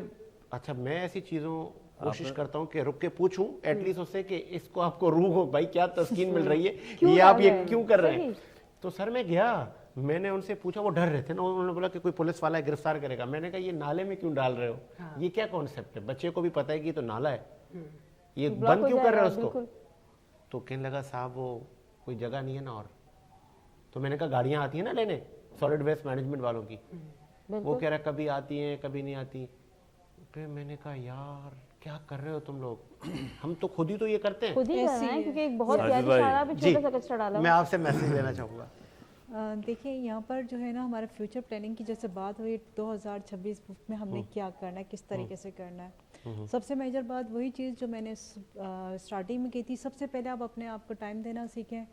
اچھا میں ایسی چیزوں کوشش کرتا ہوں کہ رک کے پوچھوں ایٹ لیسٹ اس سے کہ اس کو آپ کو روح ہو بھائی کیا تسکین مل رہی ہے، یہ آپ یہ کیوں کر رہے ہیں. تو سر میں گیا، میں نے ان سے پوچھا، وہ ڈر رہے تھے نا، انہوں نے بولا کہ کوئی پولیس والا ہے گرفتار کرے گا. میں نے کہا یہ نالے میں کیوں ڈال رہے ہو، یہ کیا کانسیپٹ ہے؟ بچے کو بھی پتہ ہے کہ یہ تو نالا ہے، یہ بند کیوں کر رہے ہو اس کو؟ تو کہنے لگا صاحب وہ کوئی جگہ نہیں ہے نا. اور تو میں نے کہا گاڑیاں آتی ہیں نا لینے سالڈ ویسٹ مینجمنٹ والوں کی، وہ کہہ رہا کبھی آتی ہیں کبھی نہیں آتی. پھر میں نے کہا یار کیا کر رہے ہو تم لوگ، ہم تو خود ہی تو یہ کرتے ہیں. خود ہی کر رہے ہیں کیونکہ ایک بہت پیاری شاعرہ پہ چھوٹا سا کچرا ڈالا. میں آپ سے میسج لینا چاہوں گا. دیکھیں یہاں پر جو ہے نا ہمارے فیوچر پلاننگ کی جیسے بات ہوئی 2026 میں ہم نے کیا کرنا ہے، کس طریقے سے کرنا ہے. سب سے میجر بات وہی چیز جو میں نے اسٹارٹنگ میں کی تھی، سب سے پہلے آپ اپنے آپ کو ٹائم دینا سیکھیں.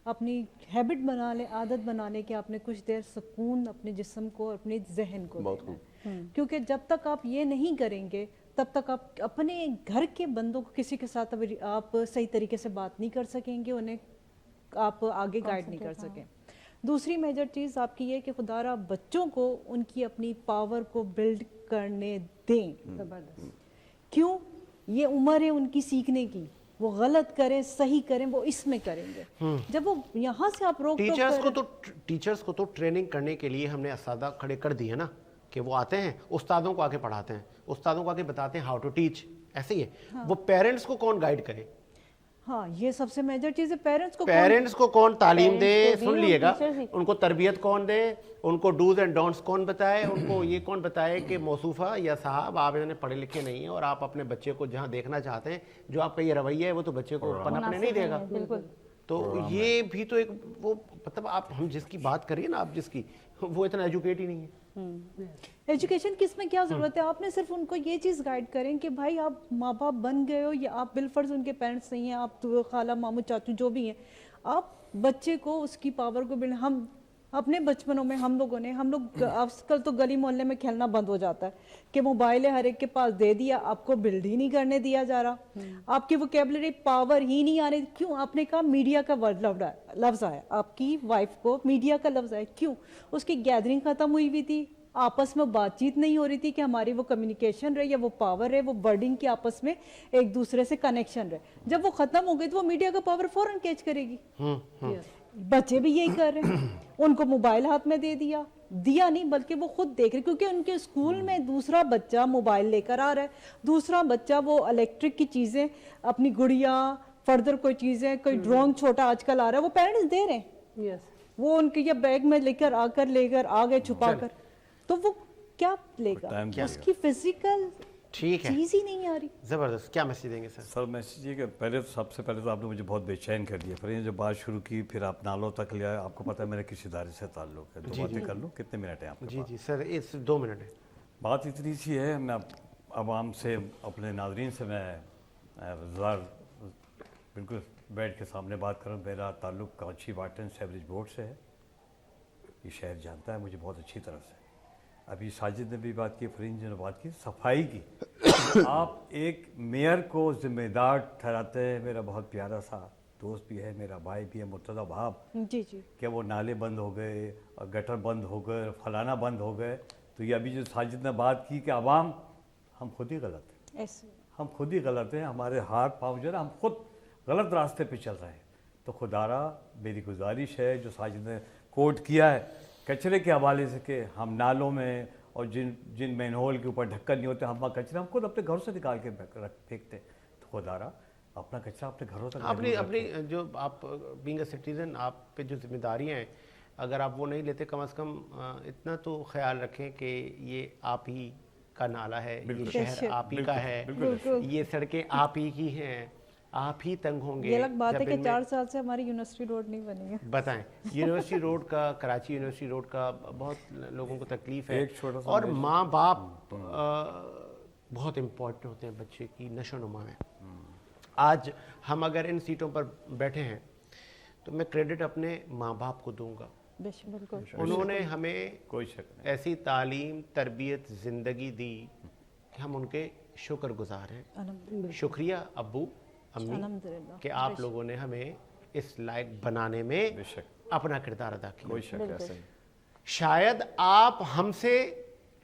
अपनी हैबिट बना लें, आदत बना लें कि आपने कुछ देर सुकून अपने जिस्म को, अपने जहन को बहुत देना है। क्योंकि जब तक आप ये नहीं करेंगे तब तक आप अपने घर के बंदों को, किसी के साथ अभी आप सही तरीके से बात नहीं कर सकेंगे, उन्हें आप आगे गाइड नहीं कर सकें। दूसरी मेजर चीज़ आपकी ये कि खुदारा बच्चों को उनकी अपनी पावर को बिल्ड करने दें। जबरदस्त। क्यों? ये उम्र है उनकी सीखने की, वो गलत करें सही करें वो इसमें करेंगे। जब वो यहाँ से आप रोक टीचर्स को तो ट्रेनिंग करने के लिए हमने असादा खड़े कर दिए ना, कि वो आते हैं उस्तादों को आके पढ़ाते हैं, उस्तादों को आके बताते हैं हाउ टू टीच, ऐसे ही है। वो पेरेंट्स को कौन गाइड करे? हाँ, ये सबसे मेजर चीज़ है। पेरेंट्स को कौन तालीम दे? Parents को सुन भी, लिएगा, teachers भी। उनको तरबियत कौन दे, उनको डूज एंड डोंट्स कौन बताए, उनको ये कौन बताए कि मौसूफा या साहब आप इतने पढ़े लिखे नहीं हैं और आप अपने बच्चे को जहाँ देखना चाहते हैं, जो आपका ये रवैया है वो तो बच्चे को पनपने नहीं देगा। बिल्कुल। तो ये भी तो एक वो मतलब आप हम जिसकी बात करिए ना, आप जिसकी, वो इतना एजुकेट ही नहीं है। एजुकेशन की इसमें क्या ज़रूरत है? आपने सिर्फ उनको ये चीज़ गाइड करें कि भाई आप माँ बाप बन गए हो या आप बिलफर्ज उनके पेरेंट्स नहीं हैं, आप तो खाला मामू चाचू जो भी हैं, आप बच्चे को उसकी पावर को बिल्ड। हम अपने बचपनों में हम लोग आजकल तो गली मोहल्ले में खेलना बंद हो जाता है कि मोबाइल है हर एक के पास, दे दिया, आपको बिल्ड ही नहीं करने दिया जा रहा, आपकी वोकेबलरी पावर ही नहीं आ रही। क्यों? आपने कहा मीडिया का वर्ड लफ्ज़ आया, आपकी वाइफ को मीडिया का लफ्ज़ आया, क्यों? उसकी गैदरिंग ख़त्म हुई हुई थी, आपस में बातचीत नहीं हो रही थी कि हमारी वो कम्युनिकेशन रहे या वो पावर है, वो वर्डिंग की आपस में एक दूसरे से कनेक्शन रहे। जब वो खत्म हो गई तो वो मीडिया का पावर फौरन कैच करेगी। बच्चे भी यही कर रहे हैं, उनको मोबाइल हाथ में दे दिया नहीं बल्कि वो खुद देख रहे, क्योंकि उनके स्कूल में दूसरा बच्चा मोबाइल लेकर आ रहा है, दूसरा बच्चा वो इलेक्ट्रिक की चीज़ें, अपनी गुड़िया, फर्दर कोई चीज़ें, कोई ड्रोन छोटा आजकल आ रहा है, वो पेरेंट्स दे रहे हैं। यस। वो उनके ये बैग में लेकर आ गए छुपा कर, तो वो क्या लेगा? उसकी फिजिकल ठीक है, चीज ही नहीं आ रही। जबरदस्त। क्या मैसेज देंगे सर? सर मैसेज ये कि पहले तो सबसे पहले तो आपने मुझे बहुत बेचैन कर दिया। फिर ये जब बात शुरू की, फिर आप नालों तक ले आए। आपको पता है मेरे किस इदारे से ताल्लुक है, दो बातें कर लूँ? कितने मिनट हैं आपके जी पास? जी सर, इस 2 मिनट है। बात इतनी सी है, मैं आवाम से, अपने नाजरीन से मैं बिल्कुल बैठ के सामने बात करूँ। मेरा ताल्लुक कराची वाटन सेवरेज बोर्ड से है, ये शहर जानता है मुझे बहुत अच्छी तरह से। अभी साजिद ने भी बात की, फरीन जी ने बात की सफाई की। आप एक मेयर को जिम्मेदार ठहराते हैं, मेरा बहुत प्यारा सा दोस्त भी है, मेरा भाई भी है, मुर्तज़ा भाब, जी जी, कि वो नाले बंद हो गए और गटर बंद हो गए, फलाना बंद हो गए। तो ये अभी जो साजिद ने बात की कि आवाम, हम खुद ही गलत हैं, ऐसे हम खुद ही गलत हैं, हमारे हाथ पाँव जो है ना, हम खुद गलत रास्ते पे चल रहे हैं। तो खुदारा मेरी गुजारिश है, जो साजिद ने कोट किया है कचरे के हवाले से, कि हम नालों में और जिन मैनहोल के ऊपर ढक्कन नहीं होते, हम वहाँ कचरा हम खुद अपने घरों से निकाल के फेंकते। तो खुदारा अपना कचरा अपने घरों तक अपनी जो आप बीइंग अ सिटीजन, आप पे जो जिम्मेदारियाँ हैं, अगर आप वो नहीं लेते, कम से कम इतना तो ख्याल रखें कि ये आप ही का नाला है, ये शहर आप ही का है, ये सड़कें आप ही की हैं, आप ही तंग होंगे। ये अलग बात है कि 4 साल से हमारी यूनिवर्सिटी रोड नहीं बनी है। बताएं, यूनिवर्सिटी रोड का, कराची यूनिवर्सिटी रोड का बहुत लोगों को तकलीफ है। एक छोटा सा और माँ बाप बहुत इम्पोर्टेंट होते हैं बच्चे की नशो नुमा में। आज हम अगर इन सीटों पर बैठे हैं तो मैं क्रेडिट अपने माँ बाप को दूंगा। बिल्कुल, उन्होंने हमें कोई शक नहीं। ऐसी तालीम, तरबियत, ज़िंदगी दी कि हम उनके शुक्रगुजार हैं। शुक्रिया अब्बू अम्मी अल्हम्दुलिल्लाह कि आप लोगों ने हमें इस लायक बनाने में बेशक अपना किरदार अदा किया। कोई शक ऐसा ही। शायद आप हमसे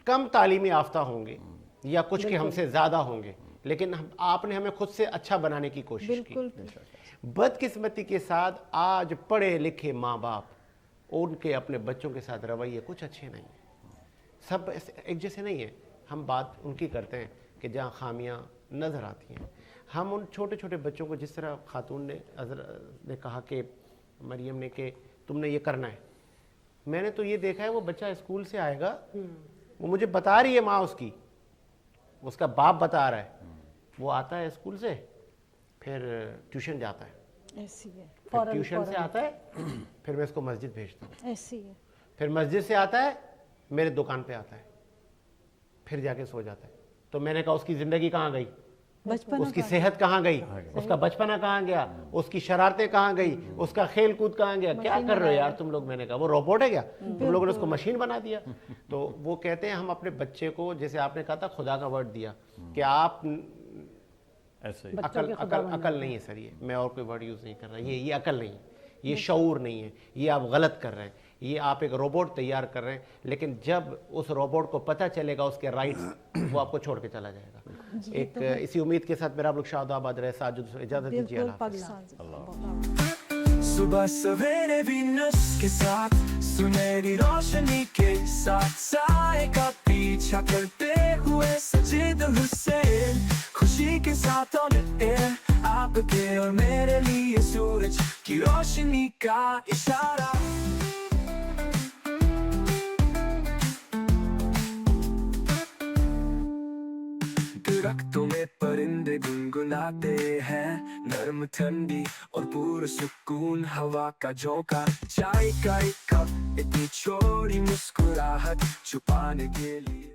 कम तालीमी याफ्ता होंगे या कुछ के हमसे ज़्यादा होंगे, लेकिन आपने हमें खुद से अच्छा बनाने की कोशिश की। बदकिस्मती के साथ आज पढ़े लिखे माँ बाप, उनके अपने बच्चों के साथ रवैये कुछ अच्छे नहीं हैं, सब एक जैसे नहीं है। हम बात उनकी करते हैं कि जहाँ खामियाँ नज़र आती हैं। हम उन छोटे छोटे बच्चों को, जिस तरह खातून ने कहा कि मरियम ने, कि तुमने ये करना है, मैंने तो ये देखा है वो बच्चा स्कूल से आएगा, वो मुझे बता रही है माँ उसकी, उसका बाप बता रहा है, वो आता है स्कूल से, फिर ट्यूशन जाता है, ऐसी है, फिर ट्यूशन से आता है, फिर मैं इसको मस्जिद भेजता हूँ, ऐसी है, फिर मस्जिद से आता है मेरे दुकान पे आता है, फिर जाके सो जाता है। तो मैंने कहा उसकी ज़िंदगी कहाँ गई? बचपना उसकी कहाँ सेहत कहाँ गई, उसका बचपना कहाँ गया, उसकी शरारतें कहाँ गई, उसका खेल कूद कहाँ गया, क्या कर रहे हो यार तुम लोग। मैंने कहा वो रोबोट है क्या, तुम लोगों ने उसको मशीन बना दिया। तो वो कहते हैं हम अपने बच्चे को, जैसे आपने कहा था खुदा का वर्ड दिया कि आप ऐसे ही अकल नहीं है सर, ये मैं और कोई वर्ड यूज़ नहीं कर रहा, ये अकल नहीं है, ये शऊर नहीं है, ये आप गलत कर रहे हैं, ये आप एक रोबोट तैयार कर रहे हैं। लेकिन जब उस रोबोट को पता चलेगा उसके राइट्स, वो आपको छोड़ के चला जाएगा। एक इसी उम्मीद के साथ मेरा आप लोग शादाबाद रहे, साजुद इजाज़त दीजिए। बिल्कुल अल्लाह हाफ़िज़। पाकिस्तान से सुबह सवेरे वीनस के साथ सुनहरी रोशनी के साथ साए का पीछा करते हुए सजीद हुसैन, खुशी के साथ ऑन एयर आपके और मेरे लिए सूरज की रोशनी का इशारा। दरख्तों में परिंदे गुनगुनाते हैं, नरम ठंडी और पूरा सुकून हवा का झोंका, चाय का एक कप, इतनी छोटी मुस्कुराहट छुपाने के लिए।